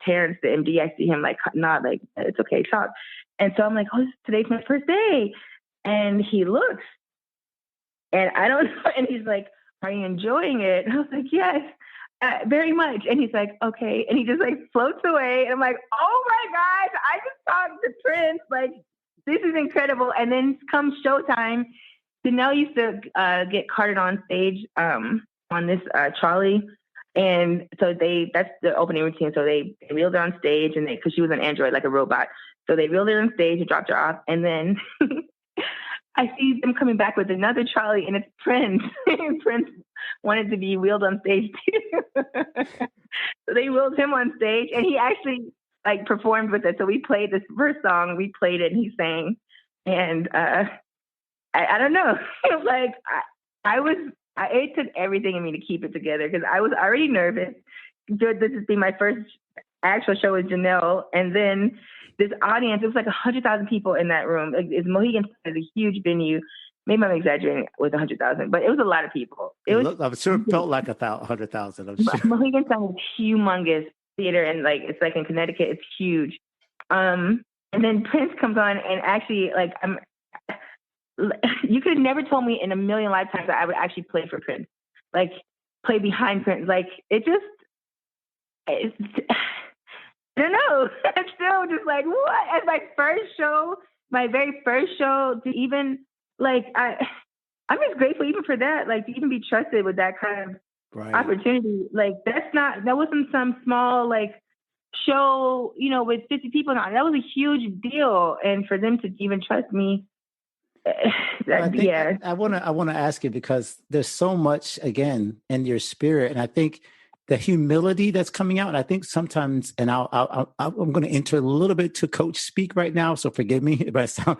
Terrence, the MD, I see him like nod, like, it's okay, talk. And so I'm like, oh, today's my first day. And he looks, and I don't know. And he's like, are you enjoying it? And I was like, yes, very much. And he's like, okay. And he just like floats away. And I'm like, oh my gosh, I just talked to Prince. Like, this is incredible. And then comes showtime. Janelle used to get carted on stage on this trolley. And so that's the opening routine. So they wheeled her on stage, and because she was an android, like a robot. So they wheeled her on stage and dropped her off. And then I see them coming back with another trolley, and it's Prince. Prince wanted to be wheeled on stage too. So they wheeled him on stage, and he actually like performed with it. So we played this first song, we played it, and he sang. And I don't know. Like it took everything in me to keep it together, because I was already nervous. This would be my first actual show with Janelle, and then this audience. It was like 100,000 people in that room. Mohegan is a huge venue. Maybe I'm exaggerating with 100,000, but it was a lot of people. I'm sure it felt like 100,000. I'm sure. Mohegan Sun is humongous theater, and like it's like in Connecticut, it's huge. And then Prince comes on, and actually, like you could have never told me in a million lifetimes that I would actually play for Prince, like play behind Prince. Like I don't know. I'm still just like, what? As my very first show, to even like, I'm just grateful even for that. Like to even be trusted with that kind of opportunity. Like that wasn't some small like show, with 50 people on. That was a huge deal, and for them to even trust me. I want to ask you, because there's so much again in your spirit, and I think the humility that's coming out. And I think sometimes, and I'm going to enter a little bit to coach speak right now, so forgive me if I sound.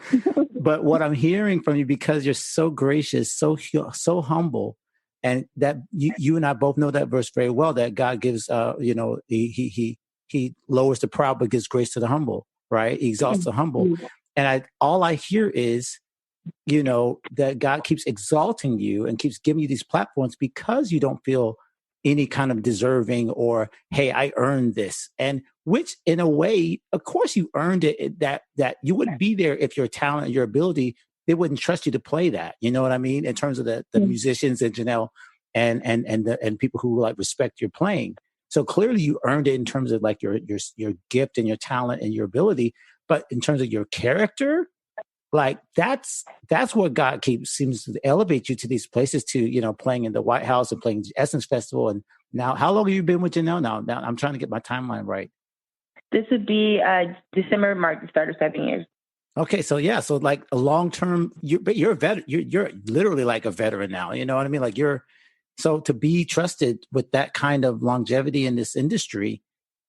But what I'm hearing from you, because you're so gracious, so humble, and that you and I both know that verse very well. That God gives, he lowers the proud but gives grace to the humble. Right? He exalts the humble. And all I hear is, that God keeps exalting you and keeps giving you these platforms because you don't feel any kind of deserving or, hey, I earned this. And which in a way, of course you earned it, that you wouldn't be there if your talent, your ability they wouldn't trust you to play that. You know what I mean? In terms of the musicians and Janelle and people who like respect your playing. So clearly you earned it in terms of like your gift and your talent and your ability. But in terms of your character, like that's what God seems to elevate you to these places to, you know, playing in the White House and playing Essence Festival. And now, how long have you been with Janelle now? Now I'm trying to get my timeline right. This would be December mark the start of 7 years. Okay, so yeah, so like a long term, but you're a veteran. You're literally like a veteran now. You know what I mean? Like so to be trusted with that kind of longevity in this industry,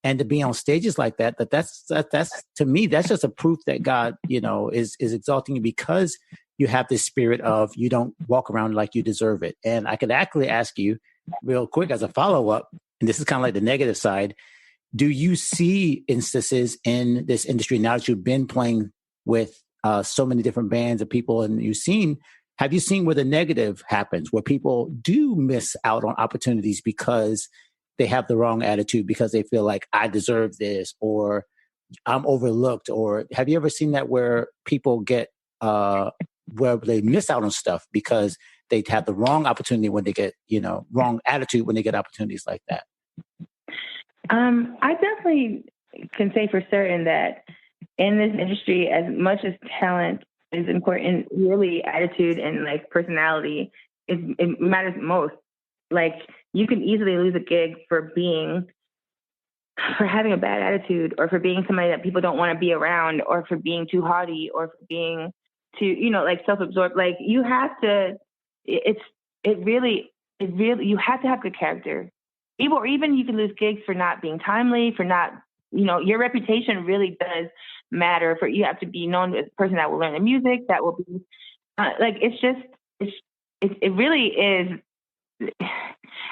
and to be on stages like that's to me, that's just a proof that God, you know, is exalting you because you have this spirit of you don't walk around like you deserve it. And I could actually ask you real quick as a follow up, and this is kind of like the negative side. Do you see instances in this industry now that you've been playing with so many different bands and people, and have you seen where the negative happens, where people do miss out on opportunities because they have the wrong attitude, because they feel like I deserve this or I'm overlooked? Or have you ever seen that where people get where they miss out on stuff because they have the wrong opportunity when they get, you know, wrong attitude when they get opportunities like that? I definitely can say for certain that in this industry, as much as talent is important, really attitude and like personality it matters most. Like you can easily lose a gig for having a bad attitude, or for being somebody that people don't want to be around, or for being too haughty, or for being too, you know, like self-absorbed. Like you have to, you have to have good character. Even you can lose gigs for not being timely, for not, you know, your reputation really does matter. You have to be known as a person that will learn the music, that will be like, it really is.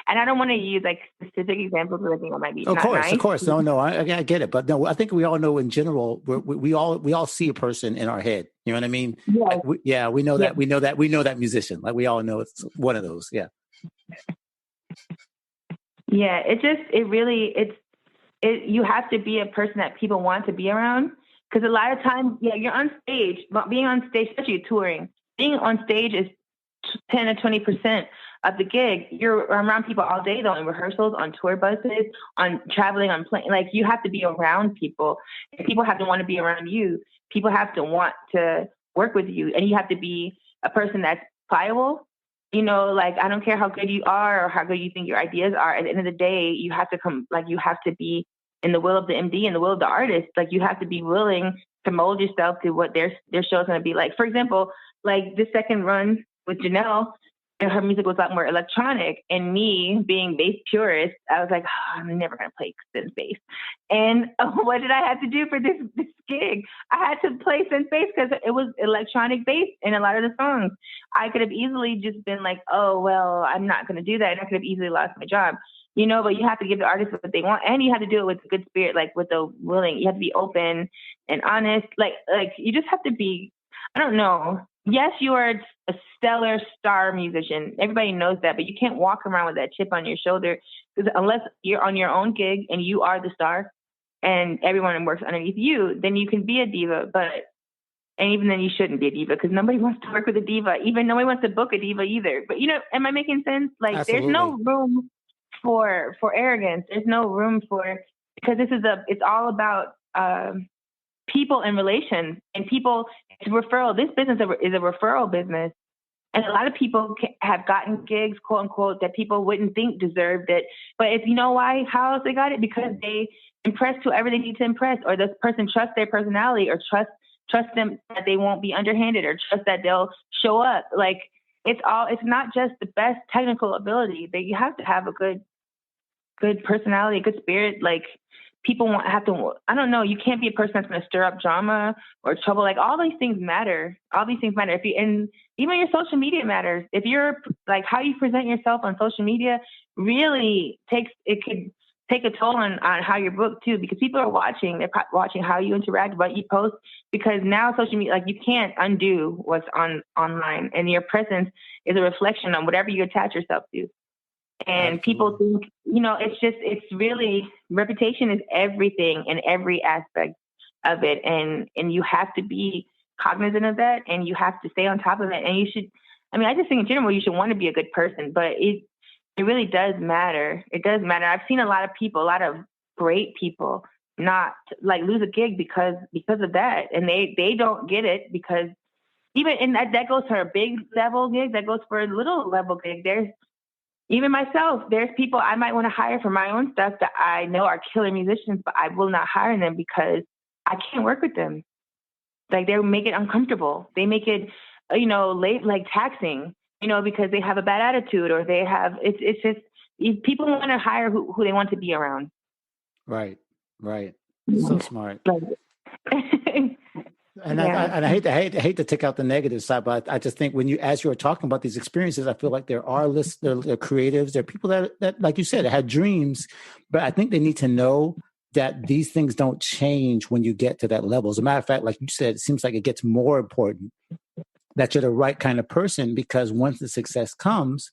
And I don't want to use like specific examples because I think I might be Of nice. course. No, I get it. But no, I think we all know in general, we all see a person in our head. You know what I mean? Yeah. Like we know that. We know that musician. Like we all know it's one of those. Yeah. Yeah. You have to be a person that people want to be around. Because a lot of times, you're on stage, but being on stage, especially touring, being on stage is 10 or 20% of the gig. You're around people all day, though, in rehearsals, on tour buses, on traveling, on plane. Like you have to be around people. People have to want to be around you. People have to want to work with you, and you have to be a person that's pliable. You know, like I don't care how good you are or how good you think your ideas are. At the end of the day, you have to you have to be in the will of the MD and the will of the artist. Like you have to be willing to mold yourself to what their show is going to be like. For example, like this second run with Janelle, and her music was a lot more electronic, and me being bass purist, I was like, I'm never going to play synth bass. And what did I have to do for this gig? I had to play synth bass because it was electronic bass in a lot of the songs. I could have easily just been like, oh, well, I'm not going to do that. And I could have easily lost my job. You know, but you have to give the artist what they want, and you have to do it with a good spirit, like with the willing. You have to be open and honest. Like you just have to be, I don't know. Yes, you are a stellar star musician. Everybody knows that, but you can't walk around with that chip on your shoulder, because unless you're on your own gig and you are the star and everyone works underneath you, then you can be a diva. And even then you shouldn't be a diva, because nobody wants to work with a diva. Even nobody wants to book a diva either. But, you know, am I making sense? Like Absolutely. There's no room for arrogance. There's no room because it's all about people and relations, and people. It's referral. This business is a referral business, and a lot of people have gotten gigs, quote unquote, that people wouldn't think deserved it. But if you know why, how else they got it? Because they impressed whoever they need to impress, or this person trusts their personality, or trust them that they won't be underhanded, or trust that they'll show up. Like it's not just the best technical ability. That you have to have a good personality, a good spirit. Like people I don't know, you can't be a person that's going to stir up drama or trouble. Like all these things matter. And even your social media matters. If you're like, how you present yourself on social media really could take a toll on how you're booked too, because people are watching. They're watching how you interact, what you post, because now social media, like you can't undo what's online, and your presence is a reflection on whatever you attach yourself to. And Absolutely. People think, you know, it's really, reputation is everything in every aspect of it. And you have to be cognizant of that, and you have to stay on top of it. And you should, I mean, I just think in general, you should want to be a good person, but it really does matter. It does matter. I've seen a lot of people, a lot of great people not like lose a gig because of that. And they don't get it because even, and that goes for a big level gig, that goes for a little level gig. There's, even myself, there's people I might want to hire for my own stuff that I know are killer musicians, but I will not hire them because I can't work with them. Like, they make it uncomfortable. They make it, late, like taxing, because they have a bad attitude, or they have, it's just, people want to hire who they want to be around. Right. So smart. And Yeah. I hate to take out the negative side, but I just think as you were talking about these experiences, I feel like there are creatives, there are people that, like you said, had dreams, but I think they need to know that these things don't change when you get to that level. As a matter of fact, like you said, it seems like it gets more important that you're the right kind of person, because once the success comes,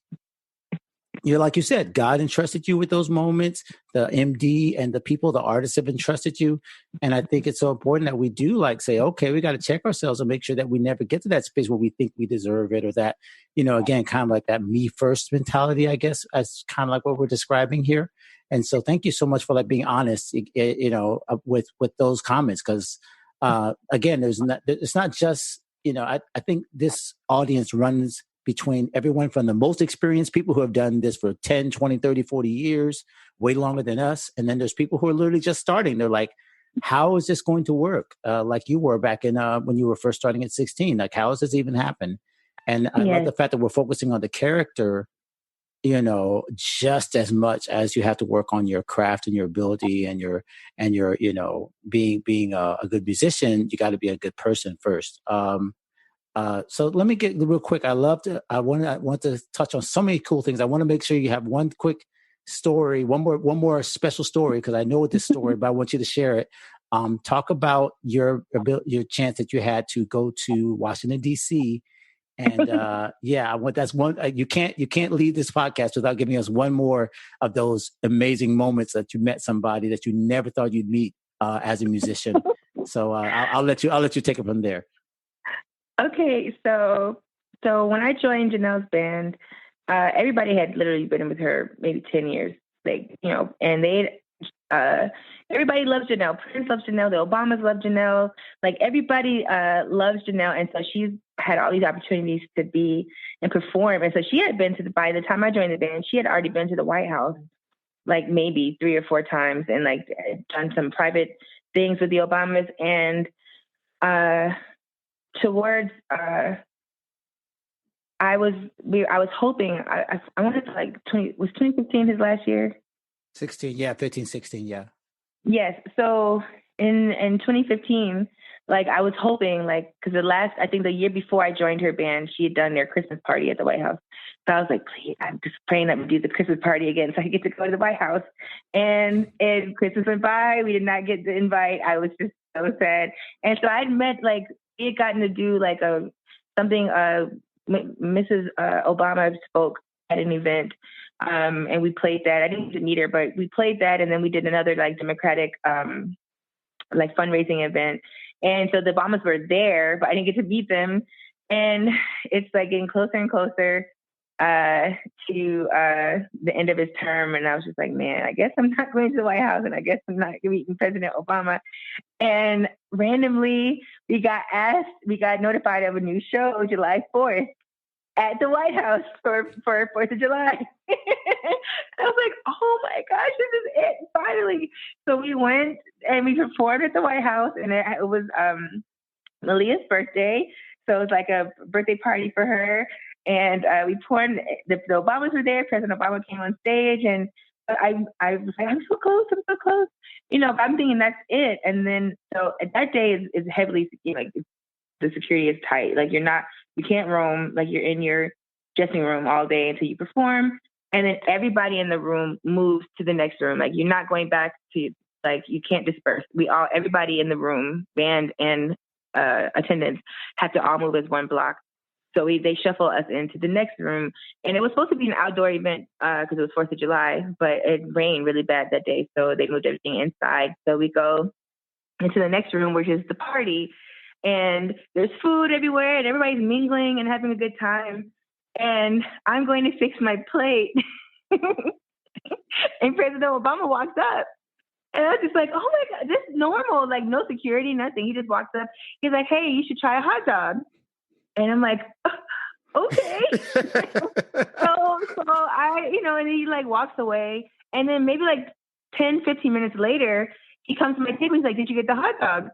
like you said, God entrusted you with those moments. The MD and the people, the artists have entrusted you. And I think it's so important that we do say, okay, we got to check ourselves and make sure that we never get to that space where we think we deserve it, or that, again, kind of like that me first mentality, I guess, as kind of like what we're describing here. And so thank you so much for being honest, with those comments. Cause, again, it's not just, I think this audience runs between everyone from the most experienced people who have done this for 10, 20, 30, 40 years, way longer than us. And then there's people who are literally just starting. They're like, how is this going to work? Like you were back in when you were first starting at 16, like, how does this even happen? And I love the fact that we're focusing on the character, just as much as you have to work on your craft and your ability and your being a good musician. You got to be a good person first. So let me get real quick. I want to touch on so many cool things. I want to make sure you have one quick story, one more special story, because I know this story, but I want you to share it. Talk about your chance that you had to go to Washington, D.C. And that's one. You can't leave this podcast without giving us one more of those amazing moments that you met somebody that you never thought you'd meet as a musician. So I'll let you take it from there. Okay, so when I joined Janelle's band, everybody had literally been with her maybe 10 years, and everybody loves Janelle. Prince loves Janelle. The Obamas love Janelle. Like, everybody loves Janelle, and so she's had all these opportunities to be and perform. And so she had been by the time I joined the band, she had already been to the White House, like maybe 3 or 4 times, and done some private things with the Obamas. And towards I was hoping I wanted to was 2015 his last year? 16, yeah, 15, 16, yeah. Yes. So in 2015, I was hoping, because I think the year before I joined her band, she had done their Christmas party at the White House. So I was like, please, I'm just praying that we do the Christmas party again so I get to go to the White House. And Christmas went by. We did not get the invite. I was just so sad. And so I'd met, we had gotten to do something, Mrs. Obama spoke at an event, and we played that. I didn't get to meet her, but we played that, and then we did another Democratic fundraising event. And so the Obamas were there, but I didn't get to meet them. And it's getting closer and closer to the end of his term. And I was just like, man, I guess I'm not going to the White House, and I guess I'm not meeting President Obama. And randomly, we got notified of a new show, July 4th, at the White House for 4th of July. I was like, oh my gosh, this is it, finally. So we went and we performed at the White House, and it was Malia's birthday. So it was a birthday party for her. And we performed, the Obamas were there, President Obama came on stage, and I was like, I'm so close. But I'm thinking that's it. And then, so that day is heavily, the security is tight. You can't roam, you're in your dressing room all day until you perform. And then everybody in the room moves to the next room. You're not going back to, you can't disperse. Everybody in the room, band and attendants, have to all move as one block. So they shuffle us into the next room. And it was supposed to be an outdoor event because it was 4th of July, but it rained really bad that day. So they moved everything inside. So we go into the next room, which is the party. and there's food everywhere, and everybody's mingling and having a good time. And I'm going to fix my plate. And President Obama walks up. And I was just like, oh my God, this is normal. Like, no security, nothing. He just walks up. He's like, hey, you should try a hot dog. And I'm like, okay. so I, and he like walks away. And then maybe like 10, 15 minutes later, he comes to my table. He's like, did you get the hot dog?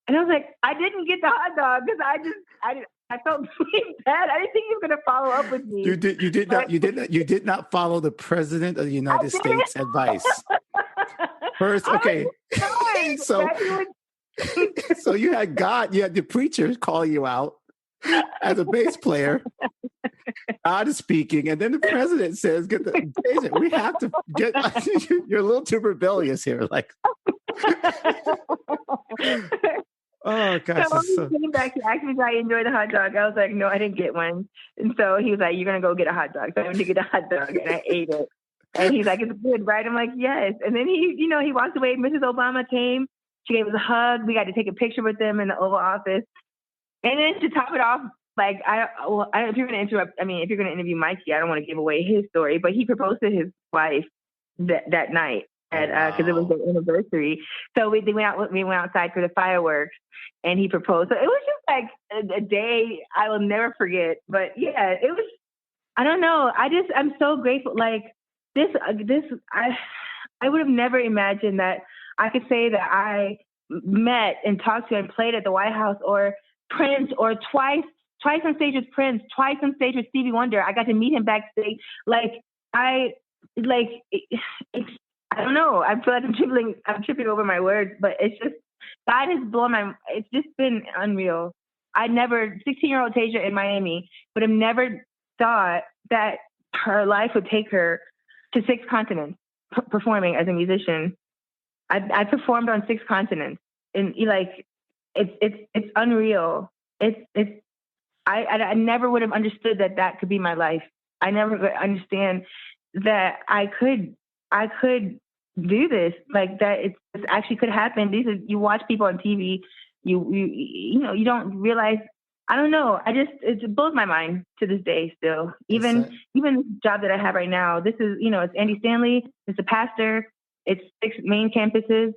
And I was like, I didn't get the hot dog because I felt really bad. I didn't think he was going to follow up with me. You did not follow the President of the United States advice. First, okay. So you had the preacher call you out as a bass player. God is speaking, and then the president says, we have to get, you're a little too rebellious here. Like, oh gosh. So he came back, he asked me if I enjoyed the hot dog. I was like, no, I didn't get one. And so he was like, you're going to go get a hot dog. So I went to get a hot dog and I ate it. And he's like, it's good, right? I'm like, yes. And then he walked away. Mrs. Obama came. She gave us a hug. We got to take a picture with them in the Oval Office. And then to top it off, like, if you're going to interview Mikey, I don't want to give away his story, but he proposed to his wife that night because it was their anniversary. So we went outside for the fireworks, and he proposed. So it was just like a day I will never forget. But yeah, it was. I don't know. I'm so grateful. Like this. I would have never imagined that I could say that I met and talked to and played at the White House or Prince, or twice on stage with Prince, twice on stage with Stevie Wonder. I got to meet him backstage. I don't know. I feel like I'm tripping over my words, but it's just, God has blown it's just been unreal. 16-year-old Teja in Miami would have never thought that her life would take her to 6 continents performing as a musician. I performed on 6 continents, and it's unreal. I never would have understood that could be my life. I never could understand that I could do this, like that it actually could happen. You watch people on TV, you don't realize. I don't know. It blows my mind to this day still. Even this job that I have right now, this is, it's Andy Stanley, it's a pastor, it's 6 main campuses.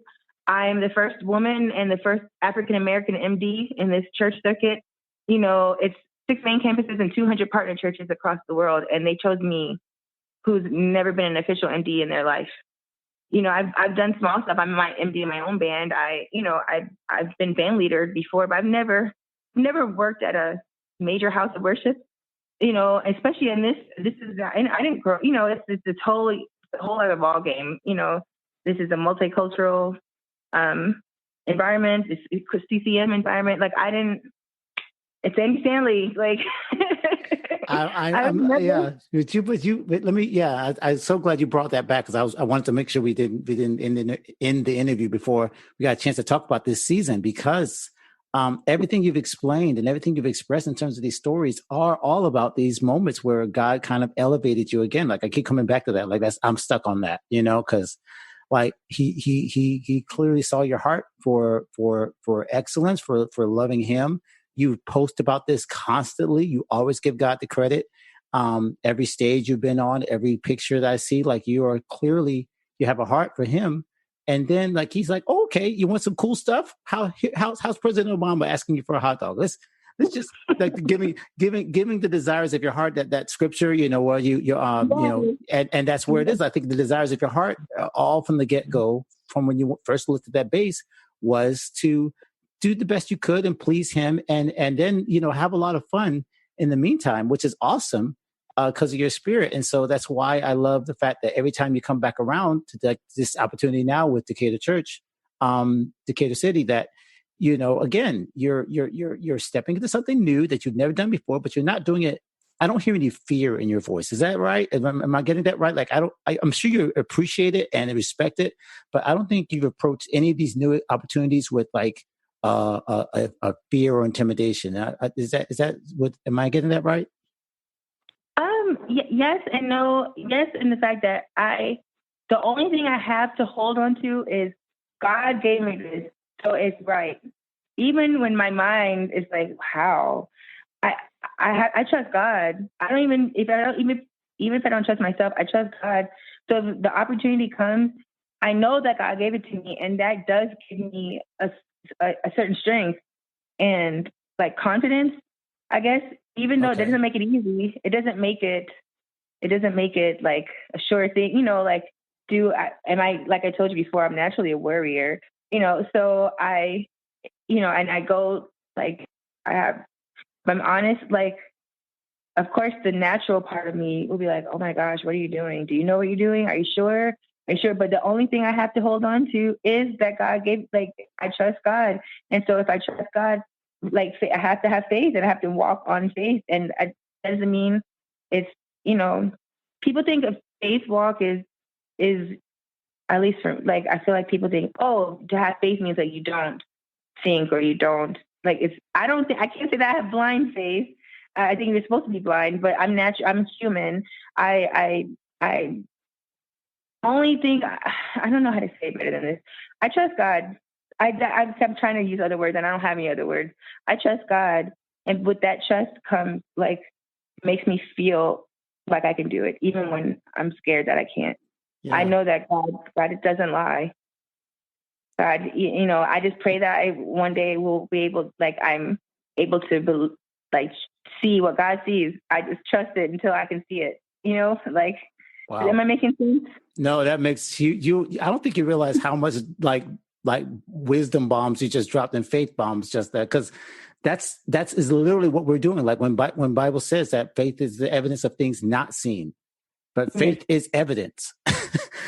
I'm the first woman and the first African-American MD in this church circuit. It's 6 main campuses and 200 partner churches across the world. And they chose me, who's never been an official MD in their life. I've done small stuff. I'm my MD in my own band. I've been band leader before, but I've never worked at a major house of worship, especially in this is, and I didn't grow, it's a whole other ball game. This is a multicultural, environment. It's CCM environment. Like it's Andy Stanley. Like I'm so glad you brought that back, because I wanted to make sure we didn't end the interview before we got a chance to talk about this season, because everything you've explained and everything you've expressed in terms of these stories are all about these moments where God kind of elevated you again. Like I keep coming back to that. Like I'm stuck on that, because like he clearly saw your heart for excellence, for loving him. You post about this constantly. You always give God the credit. Every stage you've been on, every picture that I see, like you have a heart for him. And then like, he's like, oh, okay, you want some cool stuff? How's President Obama asking you for a hot dog? Let's just like giving the desires of your heart, that scripture, where and that's where it is. I think the desires of your heart, all from the get-go, from when you first looked at that bass, was to do the best you could and please him, and then have a lot of fun in the meantime, which is awesome because of your spirit. And so that's why I love the fact that every time you come back around to this opportunity now with Decatur Church, Decatur City, that again, you're stepping into something new that you've never done before, but you're not doing it. I don't hear any fear in your voice. Is that right? Am I getting that right? Like I'm sure you appreciate it and respect it, but I don't think you've approached any of these new opportunities with like a fear or intimidation. Is that what? Am I getting that right? Yes and no. Yes, in the fact that the only thing I have to hold on to is God gave me this, so it's right. even when my mind is like, how, I trust God. Even if I don't trust myself, I trust God. So if the opportunity comes, I know that God gave it to me, and that does give me a certain strength and like confidence, I guess. Even though it doesn't make it easy, it doesn't make it like a sure thing, like like I told you before, I'm naturally a worrier, so and I go like, if I'm honest, like, of course, the natural part of me will be like, oh my gosh, what are you doing? Do you know what you're doing? Are you sure? But the only thing I have to hold on to is that God gave, like, I trust God. And so if I trust God, like, I have to have faith, and I have to walk on faith. And that doesn't mean it's, people think a faith walk is, at least for, like, I feel like people think, oh, to have faith means that you don't think, or you don't, like, I can't say that I have blind faith. I think you're supposed to be blind, but I'm natural. I'm human. I only think, I don't know how to say it better than this. I trust God. I'm trying to use other words, and I don't have any other words. I trust God. And with that trust comes, like, makes me feel like I can do it, even when I'm scared that I can't. Yeah. I know that God doesn't lie. God, I just pray that I one day will be able, like, I'm able to, like, see what God sees. I just trust it until I can see it, like, wow. Am I making sense? No, that makes you, I don't think you realize how much like wisdom bombs you just dropped and faith bombs just there. Cause that's is literally what we're doing. Like when Bible says that faith is the evidence of things not seen, but faith is evidence.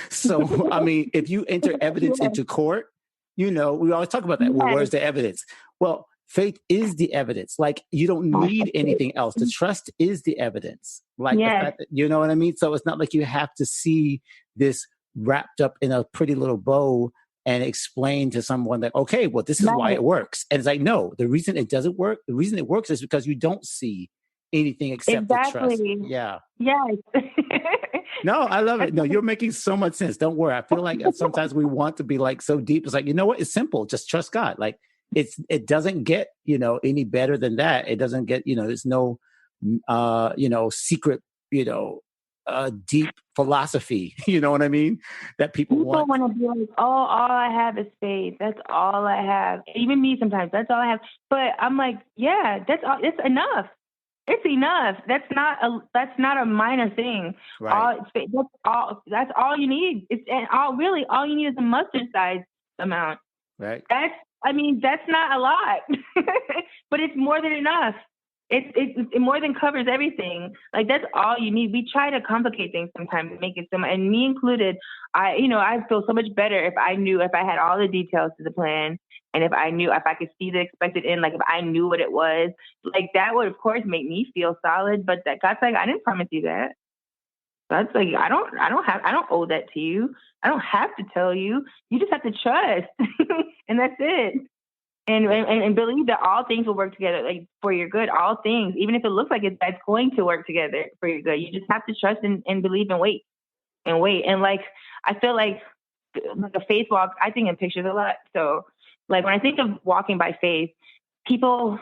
So, I mean, if you enter evidence into court, we always talk about that. Well, where's the evidence? Well, faith is the evidence. Like, you don't need anything else. The trust is the evidence. Like, the fact that, you know what I mean? So it's not like you have to see this wrapped up in a pretty little bow and explain to someone that, okay, well, this is why it works. And it's like, no, the reason it doesn't work, the reason it works is because you don't see anything except the trust. Yeah. Yes. No, I love it. No, you're making so much sense. Don't worry. I feel like sometimes we want to be like so deep. It's like, you know what? It's simple. Just trust God. Like, it doesn't get, any better than that. It doesn't get, there's no, secret, deep philosophy, you know what I mean? That people want to be like, oh, all I have is faith. That's all I have. Even me sometimes, that's all I have. But I'm like, yeah, that's all. It's enough. It's enough. That's not a minor thing. Right. That's all you need. All you need is a mustard size amount. Right. That's not a lot, but it's more than enough. It more than covers everything. Like, that's all you need. We try to complicate things sometimes to make it so much, and me included. I feel so much better if I had all the details to the plan, and if I could see the expected end, like if I knew what it was, like that would of course make me feel solid. But that God's like, I didn't promise you that. God's like, I don't owe that to you. I don't have to tell you. You just have to trust, and that's it. And believe that all things will work together, like, for your good. All things, even if it looks like that's going to work together for your good, you just have to trust and believe and wait. And like, I feel like a faith walk, I think in pictures a lot. So, like, when I think of walking by faith, people,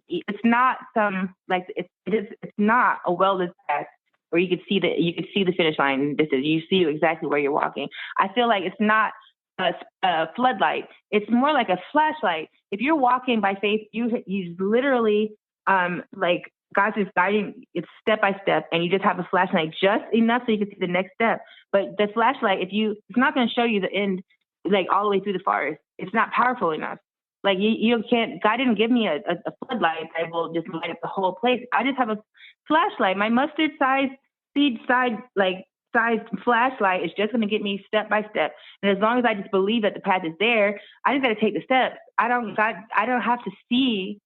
it's not it's not a well-lit path where you could see the finish line. You see exactly where you're walking. I feel like it's not a floodlight. It's more like a flashlight. If you're walking by faith, you literally, like, God's just guiding. It's step by step, and you just have a flashlight just enough so you can see the next step. But the flashlight, it's not going to show you the end, like, all the way through the forest. It's not powerful enough. Like, you can't. God didn't give me a floodlight that will just light up the whole place. I just have a flashlight. My mustard seed sized flashlight is just going to get me step by step. And as long as I just believe that the path is there, I just got to take the steps. I don't have to see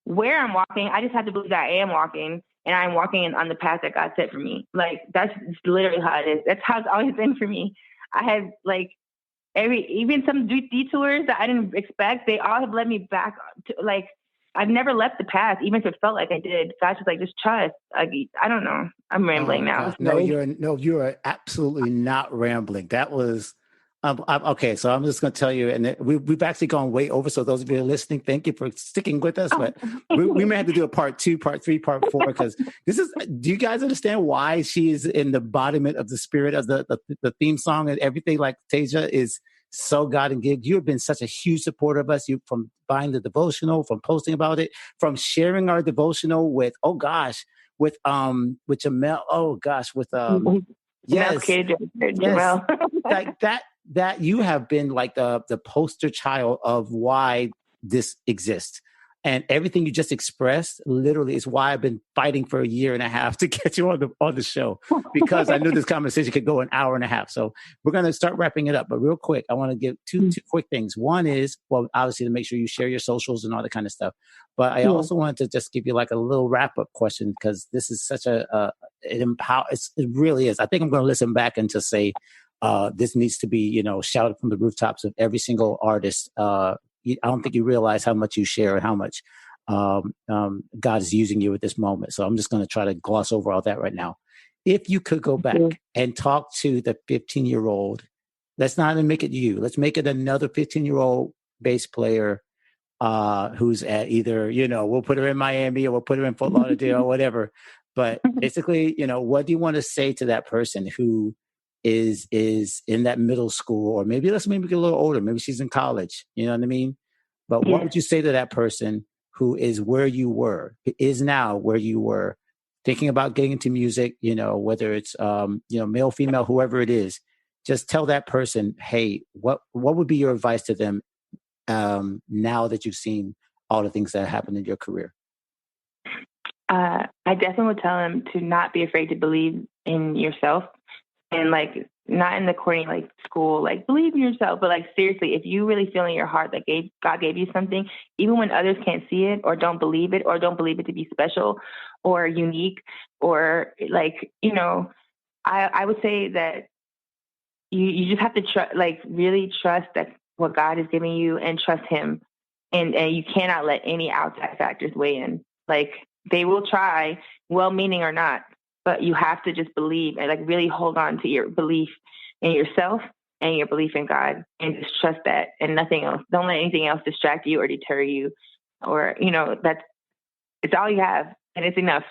where I'm walking. I just have to believe that I am walking, and I'm walking on the path that God set for me. Like, that's literally how it is. That's how it's always been for me. I have, like, even some detours that I didn't expect, they all have led me back to, like, I've never left the path, even if it felt like I did. God's just like, just trust. I don't know. I'm rambling now. No, you are absolutely not rambling. That was Okay, so I'm just going to tell you, and we've actually gone way over. So those of you who are listening, thank you for sticking with us. But we may have to do a part 2, part 3, part 4, because this is. Do you guys understand why she is in the embodiment of the spirit of the theme song and everything? Like Teja is so God and give. You have been such a huge supporter of us. You from buying the devotional, from posting about it, from sharing our devotional with with Janelle. Oh gosh, with yes, yes, like that you have been like the poster child of why this exists. And everything you just expressed literally is why I've been fighting for a year and a half to get you on the show, because I knew this conversation could go an hour and a half. So we're going to start wrapping it up. But real quick, I want to give two quick things. One is, well, obviously to make sure you share your socials and all that kind of stuff. But I also wanted to just give you like a little wrap up question, because this is such it really is. I think I'm going to listen back and just say, this needs to be, shouted from the rooftops of every single artist. I don't think you realize how much you share and how much God is using you at this moment. So I'm just going to try to gloss over all that right now. If you could go back and talk to the 15-year-old, let's not even make it you. Let's make it another 15-year-old bass player who's at either, we'll put her in Miami or we'll put her in Fort Lauderdale or whatever. But basically, what do you want to say to that person who is in that middle school, or maybe let's maybe get a little older, maybe she's in college, you know what I mean? But what would you say to that person who is where you were, is now where you were, thinking about getting into music, whether it's male, female, whoever it is? Just tell that person, hey, what would be your advice to them now that you've seen all the things that happened in your career? I definitely would tell them to not be afraid to believe in yourself. And like, not in the corny, like school, like believe in yourself, but like seriously, if you really feel in your heart that God gave you something, even when others can't see it or don't believe it to be special or unique, or like, I would say that you just have to really trust that what God is giving you, and trust Him. And you cannot let any outside factors weigh in. Like, they will try, well-meaning or not, but you have to just believe and like really hold on to your belief in yourself and your belief in God, and just trust that and nothing else. Don't let anything else distract you or deter you, or, it's all you have and it's enough.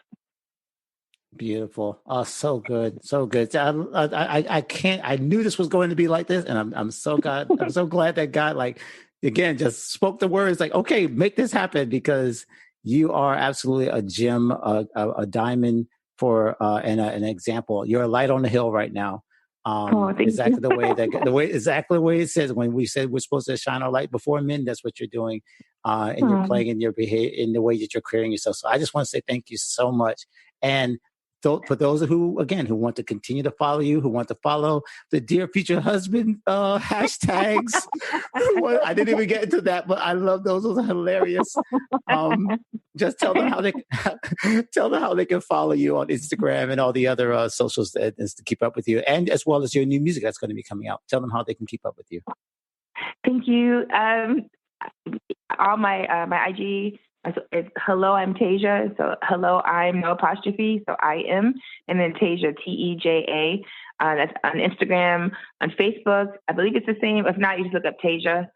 Beautiful. Oh, so good. So good. I knew this was going to be like this, and I'm so glad that God, like, again, just spoke the words like, okay, make this happen, because you are absolutely a gem, a diamond for an example. You're a light on the hill right now. Exactly the way it says, when we said we're supposed to shine our light before men, that's what you're doing. And you're playing in your behavior, in the way that you're carrying yourself. So I just want to say thank you so much. And for those who want to continue to follow you, who want to follow the Dear Future Husband hashtags, I didn't even get into that, but I love those. Those are hilarious. Just tell them how they can follow you on Instagram and all the other socials that is to keep up with you, and as well as your new music that's going to be coming out. Tell them how they can keep up with you. Thank you. All my IG. It's hello, I'm Teja. So hello, I'm no apostrophe. So I am, and then Teja, Teja. That's on Instagram, on Facebook. I believe it's the same. If not, you just look up Teja.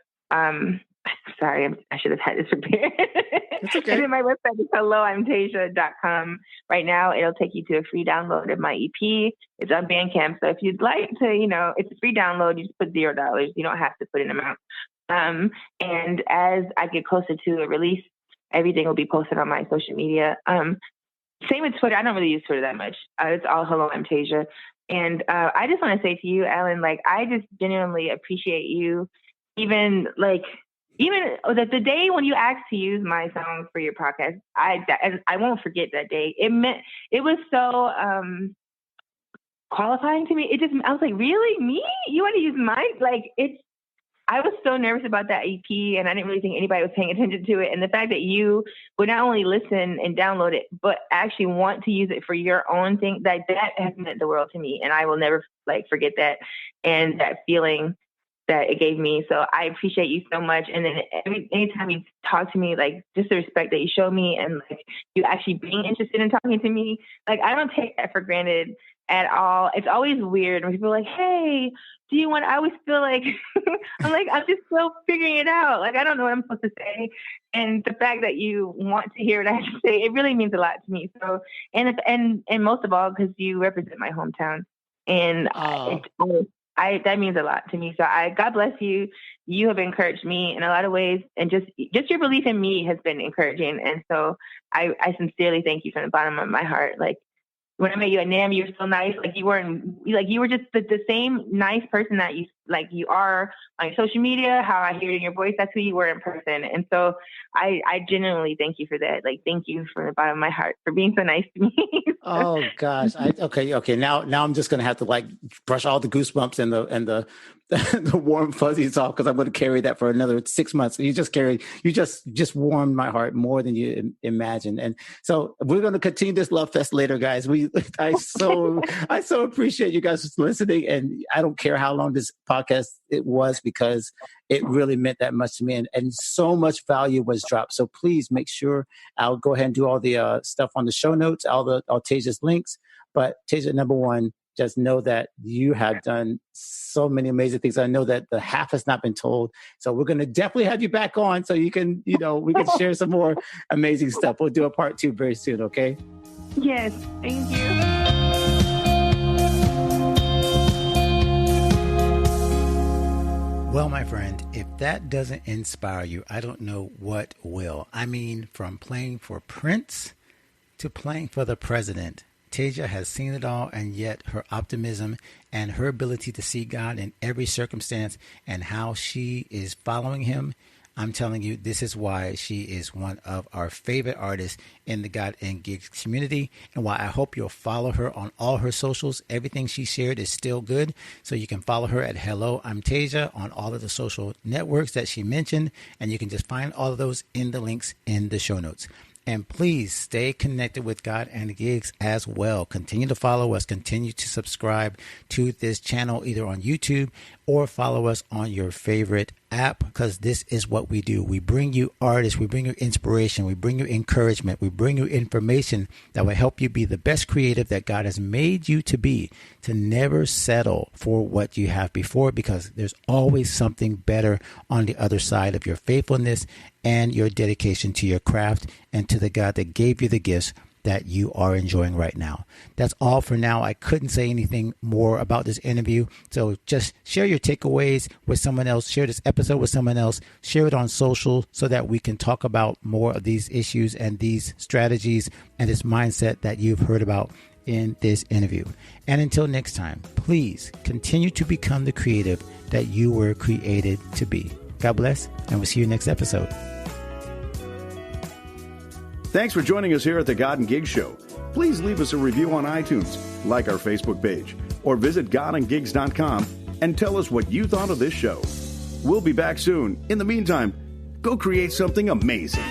Sorry, I should have had this prepared. It's okay. And then my website is helloimteja.com. Right now, it'll take you to a free download of my EP. It's on Bandcamp. So if you'd like to, it's a free download. You just put $0. You don't have to put an amount. And as I get closer to a release, everything will be posted on my social media. Same with Twitter. I don't really use Twitter that much. It's all hello, I'm Teja. And I just want to say to you, Alan, like, I just genuinely appreciate you. Even the day when you asked to use my song for your podcast, I won't forget that day. It was so qualifying to me. I was like, really? Me? You want to use mine? Like, I was so nervous about that EP, and I didn't really think anybody was paying attention to it. And the fact that you would not only listen and download it, but actually want to use it for your own thing, that has meant the world to me. And I will never forget that. And that feeling that it gave me. So I appreciate you so much. And then anytime you talk to me, like just the respect that you show me and like you actually being interested in talking to me, like I don't take that for granted at all. It's always weird when people are like, hey, do you want, I always feel like, I'm like, I'm just still figuring it out. Like, I don't know what I'm supposed to say. And the fact that you want to hear what I have to say, it really means a lot to me. So, and most of all, because you represent my hometown. And that means a lot to me. So God bless you. You have encouraged me in a lot of ways, and just your belief in me has been encouraging. And so I sincerely thank you from the bottom of my heart. Like when I met you at NAMM, you were so nice. Like you were just the same nice person that you are on your social media, how I hear it in your voice. That's who you were in person. And so I genuinely thank you for that. Like, thank you from the bottom of my heart for being so nice to me. Oh gosh. Okay. Now I'm just going to have to like brush all the goosebumps and the warm fuzzies off, because I'm going to carry that for another 6 months. You just warmed my heart more than you imagine. And so we're going to continue this love fest later, guys. I so appreciate you guys listening. And I don't care how long this podcast it was, because it really meant that much to me, and so much value was dropped. So please make sure I'll go ahead and do all the stuff on the show notes, all Teja's links. But Teja, number one, just know that you have done so many amazing things. I know that the half has not been told. So we're going to definitely have you back on so you can, we can share some more amazing stuff. We'll do a part 2 very soon. Okay. Yes. Thank you. Well, my friend, if that doesn't inspire you, I don't know what will. I mean, from playing for Prince to playing for the president, Teja has seen it all, and yet her optimism and her ability to see God in every circumstance and how she is following him, I'm telling you, this is why she is one of our favorite artists in the God and Gigs community, and why I hope you'll follow her on all her socials. Everything she shared is still good, so you can follow her at Hello, I'm Teja on all of the social networks that she mentioned, and you can just find all of those in the links in the show notes. And please stay connected with God and Gigs as well. Continue to follow us. Continue to subscribe to this channel either on YouTube or follow us on your favorite app, because this is what we do. We bring you artists. We bring you inspiration. We bring you encouragement. We bring you information that will help you be the best creative that God has made you to be, to never settle for what you have before, because there's always something better on the other side of your faithfulness and your dedication to your craft and to the God that gave you the gifts that you are enjoying right now. That's all for now. I couldn't say anything more about this interview. So just share your takeaways with someone else. Share this episode with someone else. Share it on social so that we can talk about more of these issues and these strategies and this mindset that you've heard about in this interview. And until next time, please continue to become the creative that you were created to be. God bless, and we'll see you next episode. Thanks for joining us here at the God and Gigs Show. Please leave us a review on iTunes, like our Facebook page, or visit godandgigs.com and tell us what you thought of this show. We'll be back soon. In the meantime, go create something amazing.